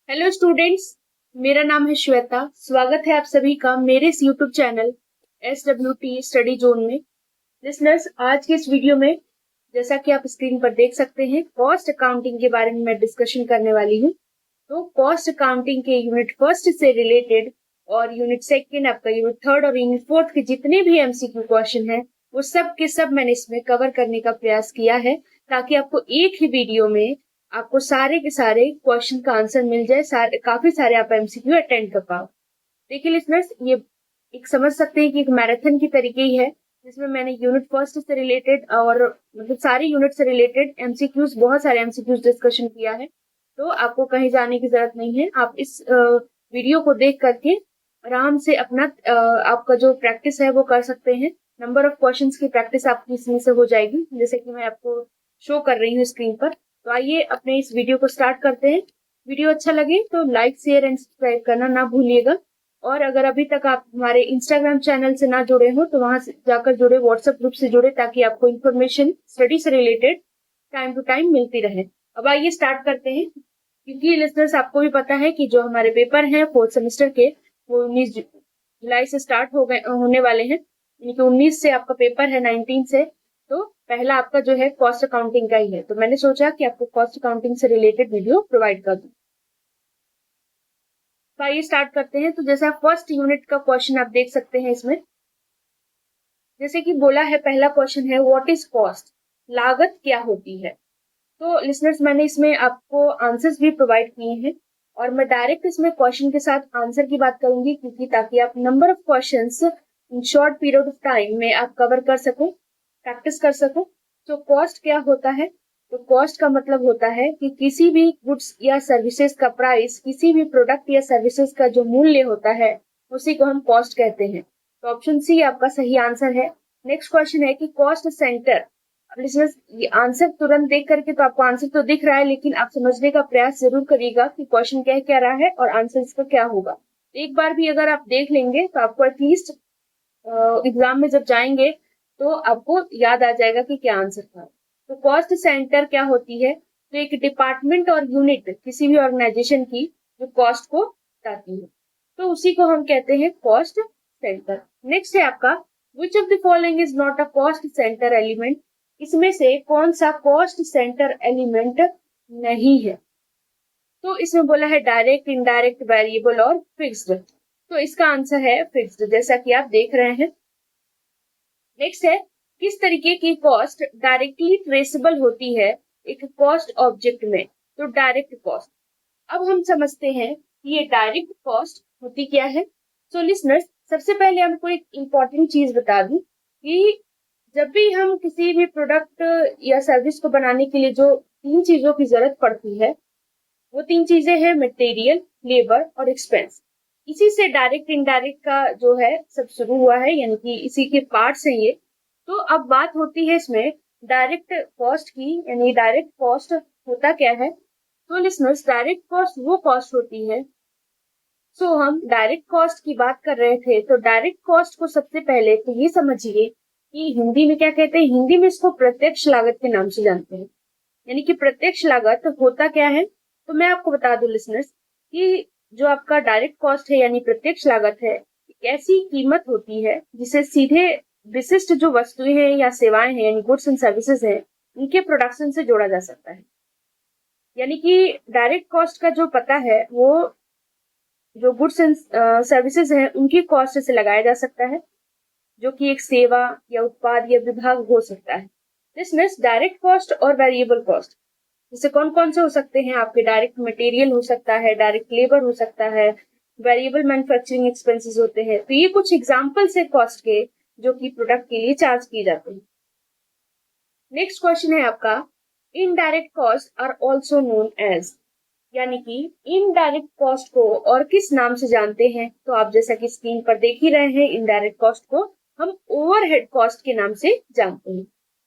Hello students. मेरा नाम है श्वेता। स्वागत है आप सभी का मेरे इस YouTube channel SWT study zone में। लिसनर्स, आज के इस वीडियो में जैसा कि आप स्क्रीन पर देख सकते हैं, कॉस्ट अकाउंटिंग के बारे में मैं डिस्कशन करने वाली हूँ। तो कॉस्ट अकाउंटिंग के यूनिट फर्स्ट से रिलेटेड और यूनिट सेकेंड, आपका यूनिट थर्ड और यूनिट फोर्थ के जितने भी MCQ क्वेश्चन हैं, वो सब के सब मैंने इसमें कवर करने का प्रयास किया है, ताकि आपको एक ही वीडियो में आपको सारे के सारे क्वेश्चन का आंसर मिल जाए। काफी सारे आप MCQ अटेंड कर पाओ। देखिए लिसनर्स, ये एक समझ सकते हैं कि एक मैराथन की तरीके ही है, जिसमें मैंने यूनिट फर्स्ट से रिलेटेड और मतलब सारे यूनिट से रिलेटेड MCQs, बहुत सारे MCQs डिस्कशन किया है। तो आपको कहीं जाने की जरूरत नहीं है। आप इस वीडियो को देख करके आराम से अपना आपका जो प्रैक्टिस है वो कर सकते हैं। नंबर ऑफ क्वेश्चंस की प्रैक्टिस आपकी इसमें से हो जाएगी, जैसे कि मैं आपको शो कर रही हूँ स्क्रीन पर। तो आइए अपने इस वीडियो को स्टार्ट करते हैं। वीडियो अच्छा लगे तो लाइक, शेयर एंड सब्सक्राइब करना ना भूलिएगा। और अगर अभी तक आप हमारे इंस्टाग्राम चैनल से ना जुड़े हो तो वहां से जाकर जुड़े, व्हाट्सएप ग्रुप से जुड़े, ताकि आपको इन्फॉर्मेशन स्टडी से रिलेटेड टाइम टू टाइम मिलती रहे। अब आइए स्टार्ट करते हैं। क्योंकि लिसनर्स, आपको भी पता है कि जो हमारे पेपर हैं फोर्थ सेमेस्टर के, वो 19 जुलाई से स्टार्ट होने वाले हैं। यानी कि 19 से आपका पेपर है, 19 से। तो पहला आपका जो है कॉस्ट अकाउंटिंग का ही है, तो मैंने सोचा कि आपको कॉस्ट अकाउंटिंग से रिलेटेड वीडियो प्रोवाइड कर दूं। तो आइए स्टार्ट करते हैं। तो जैसा फर्स्ट यूनिट का क्वेश्चन आप देख सकते हैं इसमें, जैसे कि बोला है, पहला क्वेश्चन है व्हाट इज कॉस्ट, लागत क्या होती है। तो लिसनर्स, मैंने इसमें आपको आंसर्स भी प्रोवाइड किए हैं, और मैं डायरेक्ट इसमें क्वेश्चन के साथ आंसर की बात करूंगी, क्योंकि ताकि आप number of questions in short period of time में आप कवर कर सको, प्रैक्टिस कर सको। तो कॉस्ट क्या होता है? तो कॉस्ट का मतलब होता है कि किसी भी गुड्स या सर्विसेज का प्राइस, किसी भी प्रोडक्ट या सर्विसेज का जो मूल्य होता है, उसी को हम कॉस्ट कहते हैं। तो ऑप्शन सी आपका सही आंसर है। नेक्स्ट क्वेश्चन है कि कॉस्ट सेंटर। अब लिसनर्स, ये आंसर तुरंत देख करके तो आपको आंसर तो दिख रहा है, लेकिन आप समझने का प्रयास जरूर करिएगा कि क्वेश्चन कह क्या रहा है और आंसर इसका क्या होगा। एक बार भी अगर आप देख लेंगे तो आपको एटलीस्ट एग्जाम में जब जाएंगे तो आपको याद आ जाएगा कि क्या आंसर था। तो कॉस्ट सेंटर क्या होती है? तो एक डिपार्टमेंट और यूनिट किसी भी ऑर्गेनाइजेशन की जो कॉस्ट को बताती है, तो उसी को हम कहते हैं कॉस्ट सेंटर। नेक्स्ट है आपका which of the following is not a cost centre element. इसमें से कौन सा कॉस्ट सेंटर एलिमेंट नहीं है? तो इसमें बोला है डायरेक्ट, इनडायरेक्ट, वेरिएबल और फिक्स्ड। तो इसका आंसर है फिक्स्ड, जैसा कि आप देख रहे हैं। नेक्स्ट है किस तरीके की कॉस्ट डायरेक्टली ट्रेसेबल होती है एक कॉस्ट ऑब्जेक्ट में। तो डायरेक्ट कॉस्ट। अब हम समझते हैं कि ये डायरेक्ट कॉस्ट होती क्या है। सो लिसनर्स, सबसे पहले हमको एक इम्पॉर्टेंट चीज बता दूं कि जब भी हम किसी भी प्रोडक्ट या सर्विस को बनाने के लिए जो तीन चीजों की जरूरत पड़ती है, वो तीन चीजें हैं मटेरियल, लेबर और एक्सपेंस। इसी से डायरेक्ट इनडायरेक्ट का जो है सब शुरू हुआ है, यानी कि इसी के पार्ट्स हैं ये। तो अब बात होती है इसमें डायरेक्ट कॉस्ट की, यानी डायरेक्ट कॉस्ट होता क्या है। तो लिसनर्स, डायरेक्ट कॉस्ट वो कॉस्ट होती है। सो हम डायरेक्ट कॉस्ट की बात कर रहे थे, तो डायरेक्ट कॉस्ट को सबसे पहले तो ये समझिए कि हिंदी में क्या कहते हैं। हिंदी में इसको प्रत्यक्ष लागत के नाम से जानते हैं। यानी कि प्रत्यक्ष लागत होता क्या है, तो मैं आपको बता दूं लिसनर्स कि जो आपका डायरेक्ट कॉस्ट है यानी प्रत्यक्ष लागत है, एक ऐसी कीमत होती है जिसे सीधे विशिष्ट जो वस्तुएं हैं या सेवाएं हैं, यानी गुड्स एंड सर्विसेज हैं, उनके प्रोडक्शन से जोड़ा जा सकता है। यानी कि डायरेक्ट कॉस्ट का जो पता है वो जो गुड्स एंड सर्विसेज हैं उनकी कॉस्ट से लगाया जा सकता है, जो कि एक सेवा या उत्पाद या विभाग हो सकता है। दिस मीन्स डायरेक्ट कॉस्ट और वेरिएबल कॉस्ट, जैसे कौन कौन से हो सकते हैं आपके। डायरेक्ट मटेरियल हो सकता है, डायरेक्ट लेबर हो सकता है, वेरिएबल मैन्युफैक्चरिंग एक्सपेंसेस होते हैं। तो ये कुछ एग्जांपल्स है कॉस्ट के, जो कि प्रोडक्ट के लिए चार्ज किए जाते हैं। नेक्स्ट क्वेश्चन है आपका indirect cost are also known as. यानी कि इनडायरेक्ट कॉस्ट को और किस नाम से जानते हैं। तो आप जैसा कि स्क्रीन पर देख ही रहे हैं, इनडायरेक्ट कॉस्ट को हम ओवरहेड कॉस्ट के नाम से जानते हैं।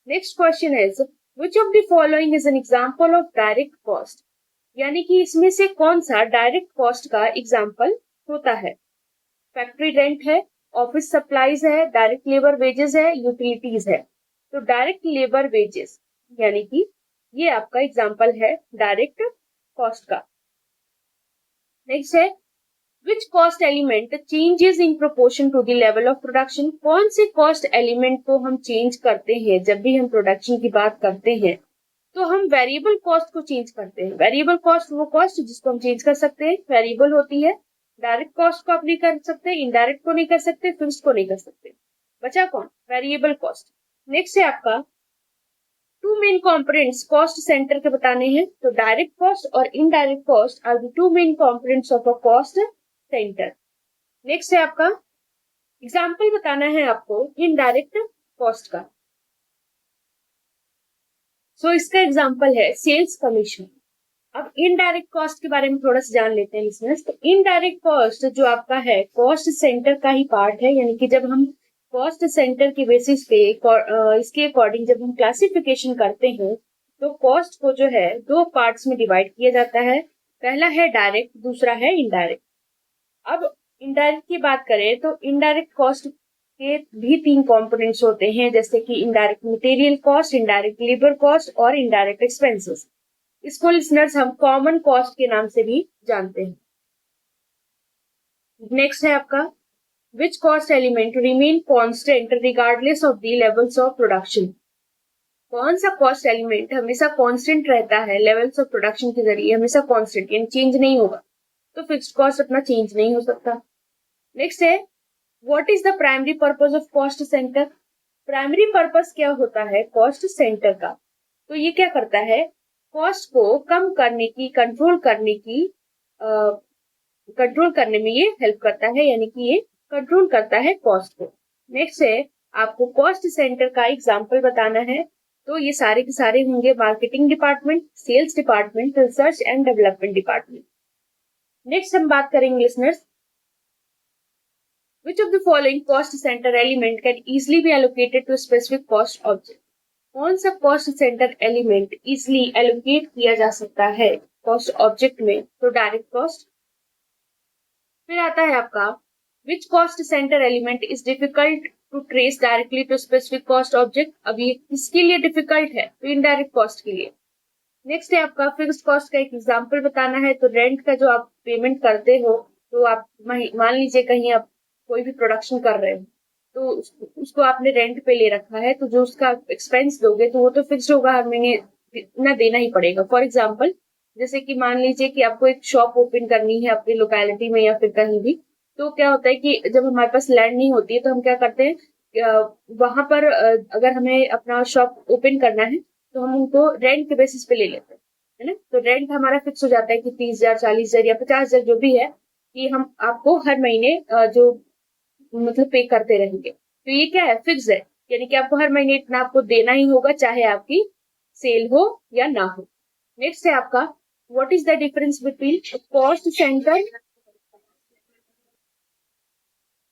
Next question is which of the following is an example of direct cost. यानी कि इसमें से कौन सा डायरेक्ट कॉस्ट का एग्जांपल होता है। फैक्ट्री रेंट है, ऑफिस सप्लाईज है, डायरेक्ट लेबर वेजेस है, यूटिलिटीज है। तो डायरेक्ट लेबर वेजेस, यानी कि ये आपका एग्जांपल है डायरेक्ट कॉस्ट का। नेक्स्ट है which cost element changes in proportion to the level of production. कौन से कॉस्ट एलिमेंट को हम चेंज करते हैं जब भी हम प्रोडक्शन की बात करते हैं, तो हम वेरिएबल कॉस्ट को चेंज करते हैं। वेरिएबल कॉस्ट वो कॉस्ट जिसको हम चेंज कर सकते हैं, वेरिएबल होती है। डायरेक्ट कॉस्ट को आप नहीं कर सकते, इनडायरेक्ट को नहीं कर सकते, फिक्स्ड को नहीं कर सकते। बचा कौन? Variable cost. नेक्स्ट है आपका two main components cost centre के बताने हैं, तो डायरेक्ट कॉस्ट और indirect cost are the two main components of a cost centre. Next है आपका एग्जाम्पल बताना है आपको इनडायरेक्ट कॉस्ट का। सो इसका एग्जाम्पल है सेल्स कमीशन। अब इनडायरेक्ट कॉस्ट के बारे में थोड़ा सा जान लेते हैं लिसनर्स। तो इनडायरेक्ट कॉस्ट जो आपका है कॉस्ट सेंटर का ही पार्ट है, यानी कि जब हम कॉस्ट सेंटर की बेसिस पे इसके अकॉर्डिंग जब हम क्लासिफिकेशन करते हैं तो कॉस्ट को जो है दो पार्ट्स में डिवाइड किया जाता है। पहला है डायरेक्ट, दूसरा है इनडायरेक्ट। अब इनडायरेक्ट की बात करें तो इनडायरेक्ट कॉस्ट के भी तीन कंपोनेंट्स होते हैं, जैसे कि indirect material cost, indirect labour cost और इनडायरेक्ट एक्सपेंसेस। इसको लिसनर्स हम कॉमन कॉस्ट के नाम से भी जानते हैं। नेक्स्ट है आपका which cost element remain constant regardless of the levels of production. कौन सा कॉस्ट एलिमेंट हमेशा कांस्टेंट रहता है लेवल्स ऑफ प्रोडक्शन के जरिए, हमेशा कांस्टेंट यानी चेंज नहीं होगा, तो फिक्स्ड कॉस्ट अपना चेंज नहीं हो सकता। नेक्स्ट है what is the primary purpose of cost centre. Primary purpose क्या होता है कॉस्ट सेंटर का, तो ये क्या करता है कॉस्ट को कम करने की, कंट्रोल करने में ये हेल्प करता है, यानी कि ये कंट्रोल करता है कॉस्ट को। नेक्स्ट है आपको कॉस्ट सेंटर का एग्जांपल बताना है, तो ये सारे के सारे होंगे marketing department, sales department, research and development department. Next हम बात करेंगे listeners which of the following cost center element can easily be allocated to a specific cost object। कौन सा cost centre element easily allocate किया जा सकता है cost object में, तो डायरेक्ट कॉस्ट। फिर आता है आपका which cost centre element is difficult to trace directly to specific cost object. अब ये किसके लिए डिफिकल्ट है, तो इनडायरेक्ट कॉस्ट के लिए। नेक्स्ट है आपका फिक्स्ड कॉस्ट का एक एग्जांपल बताना है, तो रेंट का जो आप पेमेंट करते हो, तो आप मान लीजिए कहीं आप कोई भी प्रोडक्शन कर रहे हो तो उसको आपने रेंट पे ले रखा है, तो जो उसका एक्सपेंस दोगे तो वो तो फिक्स्ड होगा, हर महीने इतना देना ही पड़ेगा। फॉर एग्जाम्पल जैसे कि मान लीजिए कि आपको एक शॉप ओपन करनी है अपनी लोकेलिटी में या फिर कहीं भी, तो क्या होता है कि जब हमारे पास लैंड नहीं होती है तो हम क्या करते हैं वहां पर अगर हमें अपना शॉप ओपन करना है तो हम उनको रेंट के बेसिस पे ले लेते हैं, है ना। तो रेंट हमारा फिक्स हो जाता है कि 30,000, 40,000 या 50,000 जो भी है, कि हम आपको हर महीने जो मतलब पे करते रहेंगे। तो ये क्या है, फिक्स है, यानी कि आपको हर महीने इतना आपको देना ही होगा, चाहे आपकी सेल हो या ना हो। नेक्स्ट है आपका what is the difference between cost centre.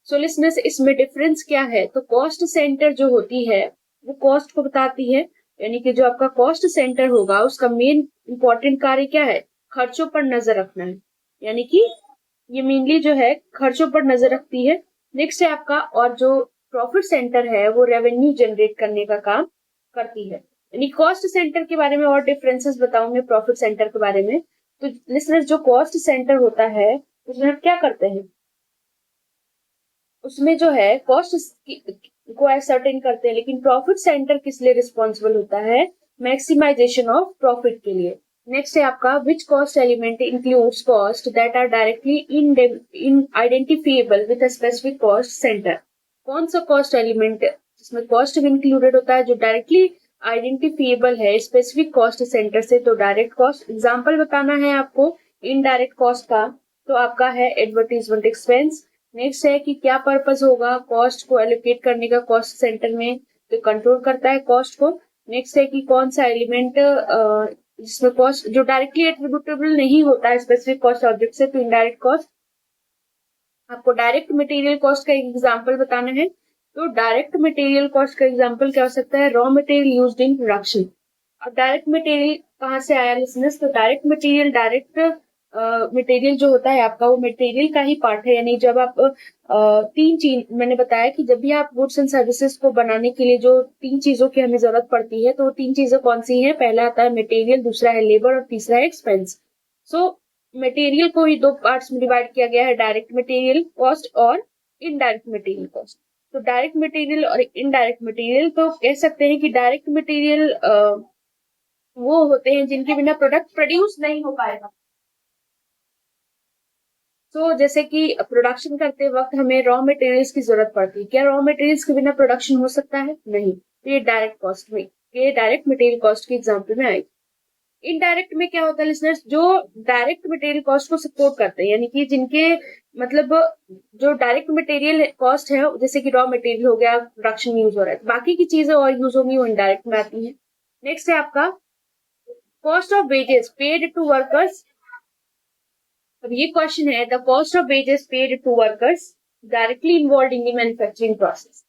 So listeners इसमें डिफरेंस क्या है, तो कॉस्ट सेंटर जो होती है वो कॉस्ट को बताती है, यानी कि जो आपका कॉस्ट सेंटर होगा उसका मेन इंपॉर्टेंट कार्य क्या है, खर्चों पर नजर रखना है, यानी कि ये मेनली जो है खर्चों पर नजर रखती है। नेक्स्ट है आपका और जो प्रॉफिट सेंटर है वो रेवेन्यू जनरेट करने का काम करती है। यानी कॉस्ट सेंटर के बारे में और डिफरेंसेस बताऊंगे प्रॉफिट सेंटर के बारे में। तो लिसनर्स जो कॉस्ट सेंटर होता है उसमें क्या करते हैं, उसमें जो है कॉस्ट को एसर्टेन करते हैं, लेकिन प्रॉफिट सेंटर किस लिए रिस्पॉन्सिबल होता है, मैक्सिमाइजेशन ऑफ प्रॉफिट के लिए। नेक्स्ट है आपका which cost element includes cost that are directly in identifiable with a specific cost centre. कौन सा कॉस्ट एलिमेंट जिसमें कॉस्ट इंक्लूडेड होता है जो डायरेक्टली आइडेंटिफिएबल है स्पेसिफिक कॉस्ट सेंटर से, तो डायरेक्ट कॉस्ट। एग्जाम्पल बताना है आपको इनडायरेक्ट कॉस्ट का, तो आपका है एडवर्टीजमेंट एक्सपेंस। नेक्स्ट है कि क्या पर्पस होगा कॉस्ट को एलोकेट करने का कॉस्ट सेंटर में, तो कंट्रोल करता है कॉस्ट को। नेक्स्ट है कि कौन सा एलिमेंट जिसमें कॉस्ट जो डायरेक्टली एट्रीब्यूटेबल नहीं होता है स्पेसिफिक कॉस्ट ऑब्जेक्ट से, तो इनडायरेक्ट कॉस्ट। आपको डायरेक्ट मटेरियल कॉस्ट का एग्जांपल बताना है, तो डायरेक्ट मटेरियल कॉस्ट का एग्जांपल क्या हो सकता है, raw material used in production. अब डायरेक्ट मटेरियल कहाँ से आया लिसनर्स, तो डायरेक्ट मटेरियल मटेरियल जो होता है आपका वो मटेरियल का ही पार्ट है, यानी जब आप तीन चीज मैंने बताया कि जब भी आप गुड्स एंड सर्विसेज को बनाने के लिए जो तीन चीजों की हमें जरूरत पड़ती है, तो वो तीन चीजें कौन सी हैं, पहला आता है मटेरियल, दूसरा है लेबर और तीसरा है एक्सपेंस। सो मटेरियल को ही दो पार्ट्स में डिवाइड किया गया है, डायरेक्ट मटेरियल कॉस्ट और इनडायरेक्ट मटेरियल कॉस्ट। तो डायरेक्ट मटेरियल और इनडायरेक्ट मटेरियल, तो कह सकते हैं कि डायरेक्ट मटेरियल वो होते हैं जिनके बिना प्रोडक्ट प्रोड्यूस नहीं हो पाएगा। तो जैसे कि प्रोडक्शन करते वक्त हमें रॉ मटेरियल्स की जरूरत पड़ती है, क्या रॉ मटेरियल्स के बिना प्रोडक्शन हो सकता है? नहीं। तो ये डायरेक्ट कॉस्ट में, ये डायरेक्ट मटेरियल कॉस्ट के एग्जाम्पल में आएगी। इनडायरेक्ट में क्या होता है लिसनर्स, जो डायरेक्ट मटेरियल कॉस्ट को सपोर्ट करते हैं, यानी कि जिनके मतलब जो डायरेक्ट मटेरियल कॉस्ट है, जैसे कि रॉ मटेरियल हो गया, प्रोडक्शन यूज हो रहा है, बाकी की चीजें और यूज होंगी वो इनडायरेक्ट में आती है। नेक्स्ट है आपका cost of wages paid to workers. अब ये क्वेश्चन है, the cost of wages paid to workers directly involve in the manufacturing process.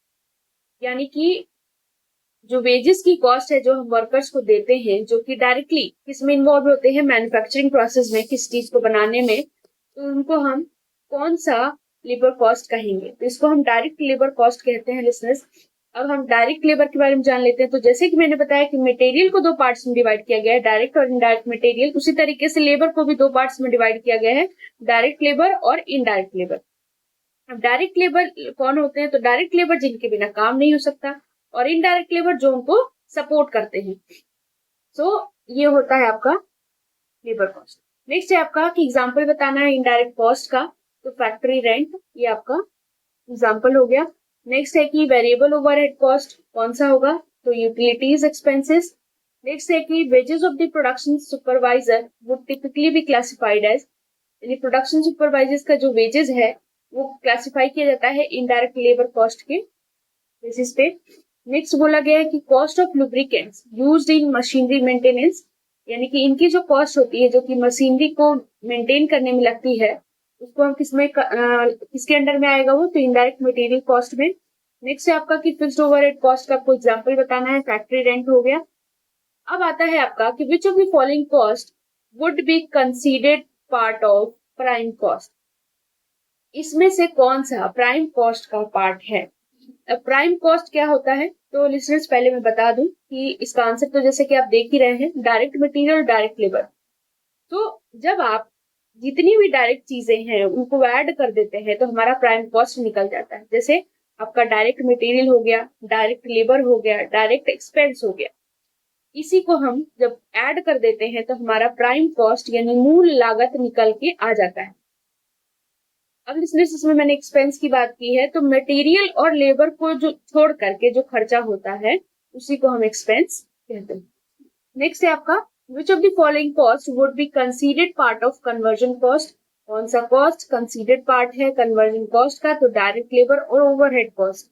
यानी कि जो वेजेस की कॉस्ट है जो हम वर्कर्स को देते हैं, जो कि डायरेक्टली किसमें इन्वॉल्व होते हैं, मैन्युफैक्चरिंग प्रोसेस में, किस चीज को बनाने में, तो उनको हम कौन सा लेबर कॉस्ट कहेंगे? तो इसको हम डायरेक्ट लेबर कॉस्ट कहते हैं लिसनर्स। अब हम डायरेक्ट लेबर के बारे में जान लेते हैं। तो जैसे कि मैंने बताया कि मटेरियल को दो पार्ट्स में डिवाइड किया गया है, डायरेक्ट और इनडायरेक्ट मटेरियल, उसी तरीके से लेबर को भी दो पार्ट्स में डिवाइड किया गया है, डायरेक्ट लेबर और इनडायरेक्ट लेबर। अब डायरेक्ट लेबर कौन होते हैं? तो डायरेक्ट लेबर जिनके बिना काम नहीं हो सकता, और इनडायरेक्ट लेबर जो उनको सपोर्ट करते हैं। सो ये होता है आपका लेबर कॉस्ट। नेक्स्ट है आपका कि एग्जांपल बताना है इनडायरेक्ट कॉस्ट का। तो फैक्ट्री रेंट, ये आपका एग्जांपल हो गया। नेक्स्ट है कि वेरिएबल ओवरहेड कॉस्ट कौन सा होगा? तो यूटिलिटीज एक्सपेंसेस। नेक्स्ट है कि wages of the production supervisor would typically be classified as, यानी प्रोडक्शन सुपरवाइजर्स का जो वेजेस है वो क्लासिफाई किया जाता है इनडायरेक्ट लेबर कॉस्ट के बेसिस पे। नेक्स्ट बोला गया है कि cost of lubricants used in machinery maintenance, यानी कि इनकी जो कॉस्ट होती है जो कि मशीनरी को मेंटेन करने में लगती है, उसको हम किसके अंडर में आएगा वो? तो इनडायरेक्ट मटेरियल कॉस्ट में। नेक्स्ट है आपका कि फिक्स्ड ओवरहेड कॉस्ट का कोई एग्जांपल बताना है, फैक्ट्री रेंट हो गया। अब आता है आपका कि विच of the following cost would be considered part of prime cost. इसमें से कौन सा प्राइम कॉस्ट का पार्ट है? प्राइम कॉस्ट क्या होता है? तो लिसनर्स पहले मैं बता दूं कि इसका आंसर तो जैसे कि आप देख ही रहे हैं, डायरेक्ट मटेरियल, डायरेक्ट लेबर। तो जब आप जितनी भी डायरेक्ट चीजें हैं उनको ऐड कर देते हैं तो हमारा प्राइम कॉस्ट निकल जाता है। जैसे आपका डायरेक्ट मटेरियल हो गया, डायरेक्ट लेबर हो गया, डायरेक्ट एक्सपेंस हो गया। इसी को हम जब ऐड कर देते हैं तो हमारा प्राइम कॉस्ट यानी मूल लागत निकल के आ जाता है। अब लिसनर्स इसमें मैंने एक्सपेंस की बात की है, तो मटेरियल और लेबर को जो छोड़ करके जो खर्चा होता है उसी को हम एक्सपेंस कहते हैं। नेक्स्ट है आपका which of the following cost would be considered part of conversion cost. कौन सा कॉस्ट कंसीडर्ड पार्ट है कन्वर्जन कॉस्ट का? तो डायरेक्ट लेबर और ओवरहेड कॉस्ट।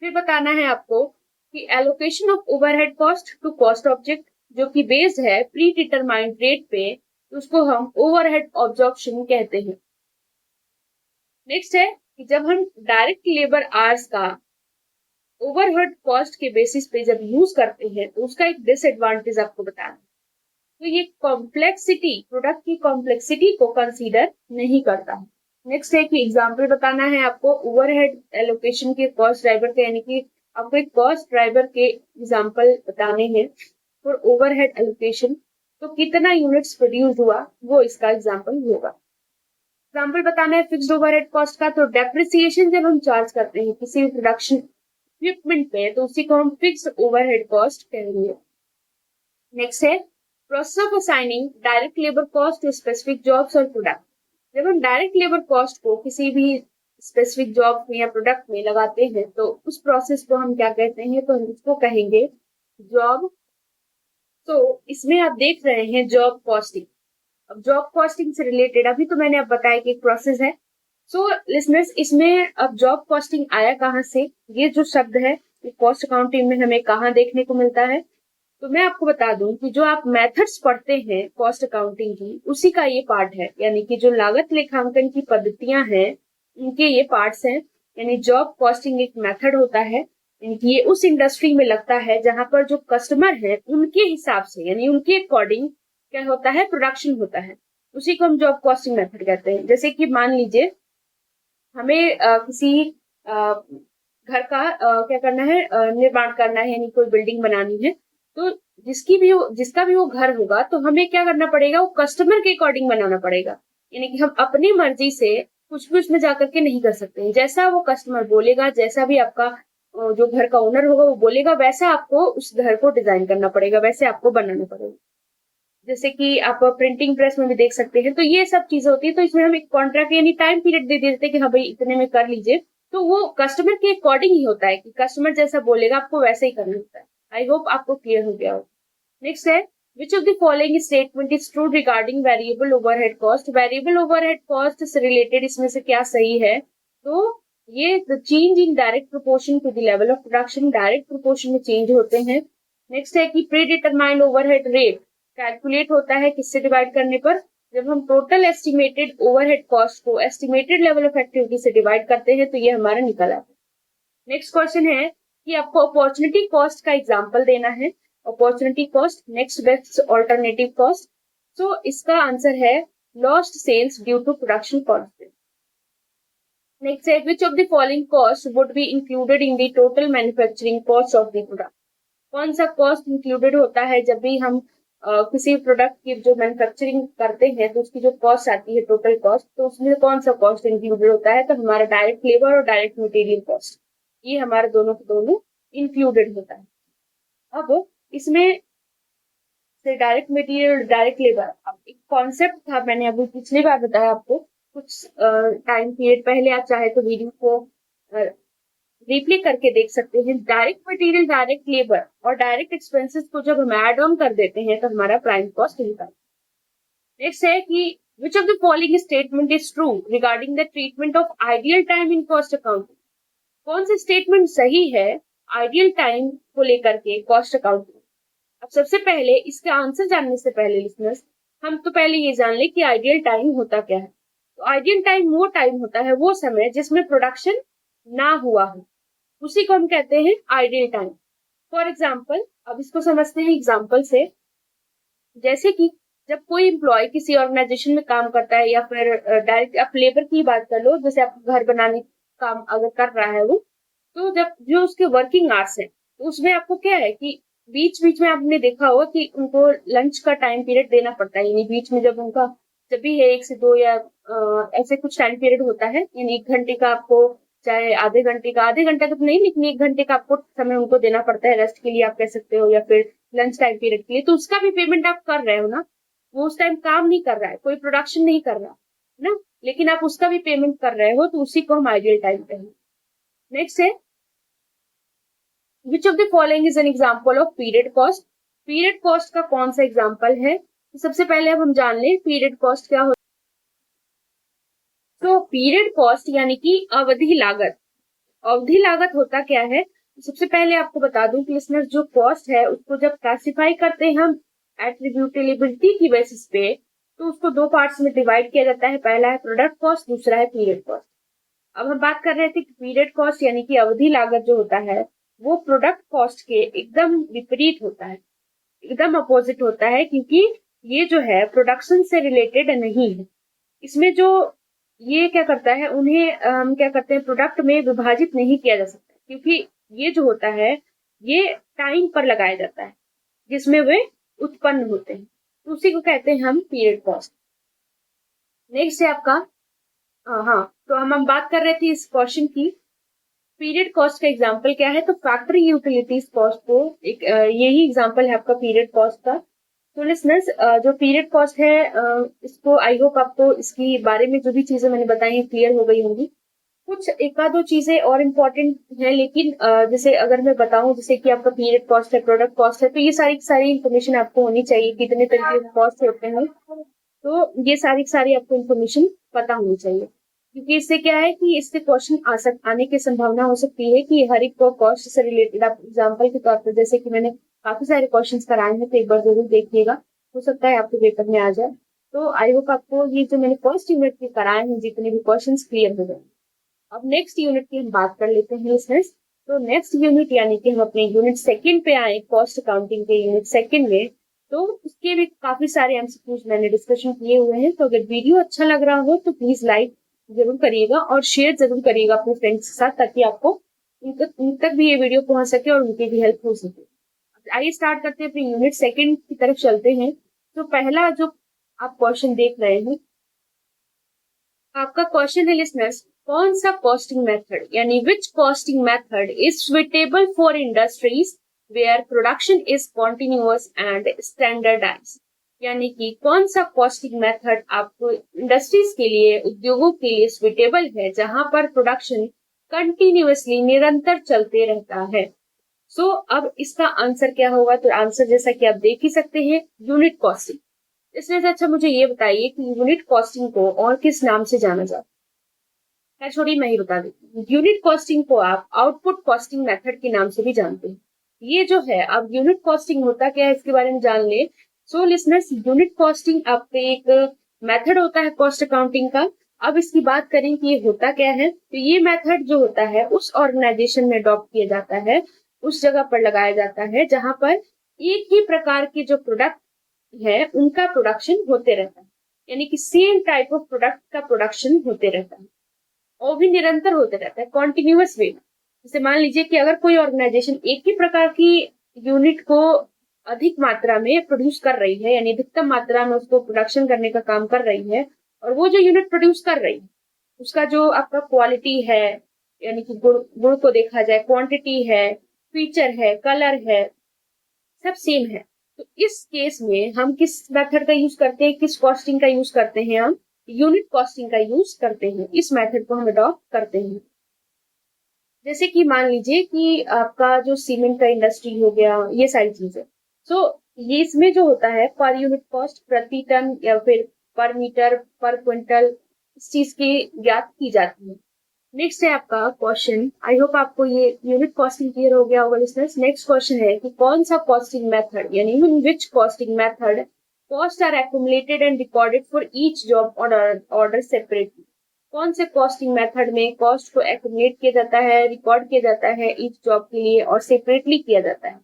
फिर बताना है आपको कि allocation of overhead cost to cost object, जो कि बेस्ड है प्री डिटरमाइंड रेट पे, उसको हम ओवरहेड ऑब्जॉर्प्शन कहते हैं। नेक्स्ट है कि जब हम डायरेक्ट लेबर आवर्स का ओवरहेड कॉस्ट के बेसिस पे जब यूज करते हैं तो उसका एक डिसएडवांटेज आपको बताना है। तो ये कॉम्प्लेक्सिटी, प्रोडक्ट की कॉम्प्लेक्सिटी को कंसीडर नहीं करता है। नेक्स्ट है कि एग्जांपल बताना है आपको ओवरहेड एलोकेशन के कॉस्ट ड्राइवर के, यानी कि आपको एक कॉस्ट ड्राइवर के एग्जांपल बताने हैं फॉर ओवरहेड एलोकेशन। तो कितना यूनिट्स प्रोड्यूस हुआ वो इसका एग्जांपल होगा। एग्जाम्पल बताना है फिक्स्ड ओवरहेड कॉस्ट का। तो डेप्रिसिएशन जब हम चार्ज करते हैं किसी भी प्रोडक्शन इक्विपमेंट पे तो उसी को हम फिक्स्ड ओवरहेड कॉस्ट कहेंगे। नेक्स्ट है process of assigning direct labour cost to specific jobs और प्रोडक्ट। जब हम डायरेक्ट लेबर कॉस्ट को किसी भी स्पेसिफिक जॉब में या प्रोडक्ट में लगाते हैं तो उस प्रोसेस को हम क्या कहते हैं? तो हम उसको कहेंगे जॉब। तो इसमें आप देख रहे हैं जॉब कॉस्टिंग। अब जॉब कॉस्टिंग से रिलेटेड अभी तो मैंने अब बताया कि एक प्रोसेस है। सो लिसनर्स इसमें अब जॉब कॉस्टिंग आया कहाँ से? ये जो शब्द है ये कॉस्ट अकाउंटिंग में हमें कहाँ देखने को मिलता है? तो मैं आपको बता दूं कि जो आप मेथड्स पढ़ते हैं कॉस्ट अकाउंटिंग की उसी का ये पार्ट है, यानी कि जो लागत लेखांकन की पद्धतियां हैं उनके ये पार्ट्स हैं। यानी जॉब कॉस्टिंग एक मेथड होता है, यानी कि ये उस इंडस्ट्री में लगता है जहां पर जो कस्टमर है उनके हिसाब से यानी उनके अकॉर्डिंग क्या होता है? प्रोडक्शन होता है। उसी को हम जॉब कॉस्टिंग मेथड कहते हैं। जैसे कि मान लीजिए हमें किसी घर का क्या करना है? निर्माण करना है, यानी कोई बिल्डिंग बनानी है। तो जिसका भी वो घर होगा, तो हमें क्या करना पड़ेगा, वो कस्टमर के अकॉर्डिंग बनाना पड़ेगा। यानी कि हम अपनी मर्जी से कुछ भी उसमें जाकर के नहीं कर सकते हैं। जैसा वो कस्टमर बोलेगा, जैसा भी आपका जो घर का ओनर होगा वो बोलेगा, वैसा आपको उस घर को डिजाइन करना पड़ेगा, वैसे आपको बनाना पड़ेगा। जैसे कि आप प्रिंटिंग प्रेस में भी देख सकते हैं। तो ये सब चीजें होती है। तो इसमें हम एक कॉन्ट्रैक्ट यानी टाइम पीरियड दे देते हैं कि हाँ भाई इतने में कर लीजिए। तो वो कस्टमर के अकॉर्डिंग ही होता है कि कस्टमर जैसा बोलेगा आपको वैसे ही करना होता है। आई होप आपको क्लियर हो गया हो। नेक्स्ट है, which of the following statement is true regarding variable overhead cost. Variable overhead cost से रिलेटेड इसमें से क्या सही है? तो ये the change in direct proportion to the level of production, direct proportion में चेंज होते हैं। नेक्स्ट है कि predetermined overhead rate calculate होता है किससे डिवाइड करने पर? जब हम टोटल एस्टिमेटेड ओवरहेड कॉस्ट को एस्टिमेटेड लेवल ऑफ एक्टिविटी से डिवाइड करते हैं, तो ये हमारा निकल आता है। नेक्स्ट क्वेश्चन है कि आपको अपॉर्चुनिटी कॉस्ट का एग्जांपल देना है। Opportunity cost, next best alternative cost. So इसका आंसर है lost sales due to production cost. Next है, which of the following cost would be included in the total manufacturing cost of the product. कौन सा cost included होता है जब भी हम किसी प्रोडक्ट की जो मैन्युफैक्चरिंग करते हैं, तो उसकी जो कॉस्ट आती है टोटल कॉस्ट, तो उसमें कौन सा कॉस्ट इंक्लूडेड होता है? तो हमारा डायरेक्ट लेबर और डायरेक्ट मटेरियल कॉस्ट, ये हमारे दोनों के दोनों इंक्लूडेड होता है। अब इसमें से डायरेक्ट मटेरियल, डायरेक्ट लेबर, अब एक कॉन्सेप्ट था, मैंने अभी पिछली बार बताया आपको कुछ टाइम पीरियड पहले। आप चाहे तो वीडियो को रिप्ले करके देख सकते हैं। डायरेक्ट मटेरियल, डायरेक्ट लेबर और डायरेक्ट एक्सपेंसेस को जब हम एड ऑन कर देते हैं, तो हमारा प्राइम कॉस्ट निकलता है। नेक्स्ट है कि विच of the following statement is true regarding the treatment of ideal time in cost accounting. कौन सी स्टेटमेंट सही है आइडियल टाइम को लेकर के कॉस्ट अकाउंटिंग? अब सबसे पहले इसका आंसर जानने से पहले लिसनर्स, हम तो पहले ये जान ले कि आइडियल टाइम होता क्या है। तो आइडियल टाइम वो टाइम होता है, वो समय जिसमें प्रोडक्शन ना हुआ हो, उसी को हम कहते हैं आइडियल टाइम। फॉर एग्जाम्पल, अब इसको समझते हैं एग्जाम्पल से। जैसे कि जब कोई एम्प्लॉय किसी ऑर्गेनाइजेशन में काम करता है, या फिर डायरेक्ट आप लेबर की बात कर लो, जैसे आप घर बनाने का काम अगर कर रहा है वो, तो जब जो उसके वर्किंग आवर्स है, तो उसमें आपको क्या है कि बीच बीच में आपने देखा होगा कि उनको लंच का टाइम पीरियड देना पड़ता है। यानी बीच में जब उनका जब भी है 1 से 2 या ऐसे कुछ टाइम पीरियड होता है, यानी 1 घंटे का आपको, चाहे आधे घंटे का, आधे घंटे का तो नहीं, लेकिन 1 घंटे का आपको समय उनको देना पड़ता है रेस्ट के लिए, आप कह सकते हो, या फिर लंच टाइम पीरियड के लिए। तो उसका भी पेमेंट आप कर रहे हो ना। वो उस टाइम काम नहीं कर रहा है, कोई प्रोडक्शन नहीं कर रहा है ना, लेकिन आप उसका भी पेमेंट कर रहे हो, तो उसी को हम आइडियल टाइम कहेंगे। नेक्स्ट है, which of the following is an example of period cost. Period cost का कौन सा एग्जाम्पल है? तो सबसे पहले अब हम जान लें पीरियड कॉस्ट क्या होता है। तो पीरियड कॉस्ट यानी कि अवधि लागत। अवधि लागत होता क्या है? तो सबसे पहले आपको बता दूं कि लिसनर्स, जो कॉस्ट है उसको जब क्लासिफाई करते हैं हम एट्रीब्यूटेबिलिटी की बेसिस पे, तो उसको 2 पार्ट्स में डिवाइड किया जाता है। पहला है प्रोडक्ट कॉस्ट, दूसरा है पीरियड कॉस्ट। अब हम बात कर रहे थे कि पीरियड कॉस्ट यानी कि अवधि लागत जो होता है, वो प्रोडक्ट कॉस्ट के एकदम विपरीत होता है, एकदम अपोजिट होता है, क्योंकि ये जो है प्रोडक्शन से रिलेटेड नहीं है। इसमें जो ये क्या करता है, उन्हें हम क्या करते हैं, प्रोडक्ट में विभाजित नहीं किया जा सकता, क्योंकि ये जो होता है ये टाइम पर लगाया जाता है जिसमें वे उत्पन्न होते हैं, तो उसी को कहते हैं हम पीरियड कॉस्ट। नेक्स्ट है आपका, हाँ, तो हम बात कर रहे थे इस क्वेश्चन की, पीरियड कॉस्ट का एग्जांपल क्या है? तो फैक्ट्री यूटिलिटीज कॉस्ट को एक यही एग्जांपल है आपका पीरियड कॉस्ट का। तो लिसनर्स, जो पीरियड कॉस्ट है, इसको आई होप आपको इसकी बारे में जो भी चीजें मैंने बताई हैं क्लियर हो गई होंगी। कुछ एक आध दो चीजें और इम्पोर्टेंट है, लेकिन जैसे अगर मैं बताऊं, जैसे कि आपका पीरियड कॉस्ट है, प्रोडक्ट कॉस्ट है, तो ये सारी सारी इन्फॉर्मेशन आपको होनी चाहिए, कितने तरीके के कॉस्ट होते हैं, तो ये सारी सारी आपको इन्फॉर्मेशन पता होनी चाहिए। क्योंकि इससे क्या है कि इससे क्वेश्चन आने की संभावना हो सकती है कि हर एक को कॉस्ट से रिलेटेड, आप एग्जाम्पल के तौर पर, जैसे कि मैंने काफी सारे क्वेश्चंस कराए हैं, तो एक बार जरूर देखिएगा, हो सकता है आपके पेपर में आ जाए। तो आई होप आपको ये जो मैंने फर्स्ट यूनिट के कराए हैं जितने भी क्वेश्चंस क्लियर हो जाए। अब नेक्स्ट यूनिट की हम बात कर लेते हैं लिसनर्स। तो नेक्स्ट यूनिट यानी कि हम अपने यूनिट सेकंड पे आए, कॉस्ट अकाउंटिंग के यूनिट सेकंड में। तो उसके भी काफी सारे एमसीक्यूज मैंने डिस्कशन किए हुए हैं। तो अगर वीडियो अच्छा लग रहा हो तो प्लीज लाइक जरूर करिएगा और शेयर जरूर करिएगा अपने फ्रेंड्स के साथ, ताकि आपको उन तक भी ये वीडियो पहुंच सके और उनकी भी हेल्प हो सके। आइए स्टार्ट करते हैं अपनी यूनिट सेकंड की तरफ चलते हैं। तो पहला जो आप क्वेश्चन देख रहे हैं, आपका क्वेश्चन है लिसनर्स, कौन सा कॉस्टिंग मेथड यानी which costing method is suitable for industries where production is continuous and standardise. यानी कि कौन सा कॉस्टिंग मेथड आपको इंडस्ट्रीज के लिए, उद्योगों के लिए सुइटेबल है जहां पर प्रोडक्शन कंटिन्यूअसली निरंतर चलते रहता है। सो अब इसका आंसर क्या होगा? तो आंसर जैसा कि आप देख ही सकते हैं, यूनिट कॉस्टिंग। इसलिए से अच्छा मुझे ये बताइए कि यूनिट कॉस्टिंग को और किस नाम से जाना जाता है? छोड़िए मैं ही बता देती हूँ। यूनिट कॉस्टिंग को आप आउटपुट कॉस्टिंग मेथड के नाम से भी जानते हैं। ये जो है, अब यूनिट कॉस्टिंग होता क्या है इसके बारे में जान ले। सो लिसनर्स, यूनिट कॉस्टिंग आपके एक मेथड होता है कॉस्ट अकाउंटिंग का। अब इसकी बात करें कि ये होता क्या है, तो ये मेथड जो होता है उस ऑर्गेनाइजेशन में अडॉप्ट किया जाता है, उस जगह पर लगाया जाता है जहां पर एक ही प्रकार के जो प्रोडक्ट है उनका प्रोडक्शन होते रहता है। यानी कि सेम टाइप ऑफ प्रोडक्ट का प्रोडक्शन होते रहता है और भी निरंतर होते रहता है, कॉन्टिन्यूअस वे। जैसे मान लीजिए कि अगर कोई ऑर्गेनाइजेशन एक ही प्रकार की यूनिट को अधिक मात्रा में प्रोड्यूस कर रही है, यानी अधिकतम मात्रा में उसको प्रोडक्शन करने का काम कर रही है, और वो जो यूनिट प्रोड्यूस कर रही है उसका जो आपका क्वालिटी है, यानी कि गुण गुण को देखा जाए, क्वांटिटी है, फीचर है, कलर है, सब सेम है, तो इस केस में हम किस मेथड का यूज करते हैं, किस कॉस्टिंग का यूज करते हैं? हम यूनिट कॉस्टिंग का यूज करते हैं। इस मेथड को हम अडॉप्ट करते हैं। जैसे कि मान लीजिए कि आपका जो सीमेंट का इंडस्ट्री हो गया, ये सारी चीजें, सो ये इसमें जो होता है पर यूनिट कॉस्ट प्रति टन या फिर पर मीटर पर क्विंटल, इस चीज की ज्ञात की जाती है। नेक्स्ट है आपका क्वेश्चन, आई होप आपको ये यूनिट कॉस्टिंग क्लियर हो गया होगा लिसनर्स। नेक्स्ट क्वेश्चन है कि कौन सा कॉस्टिंग मेथड यानी in which costing method cost are accumulated and recorded for each job order separately. कौन से कॉस्टिंग मेथड में कॉस्ट को एक्यूमुलेट किया जाता है, रिकॉर्ड किया जाता है ईच जॉब के लिए और सेपरेटली किया जाता है?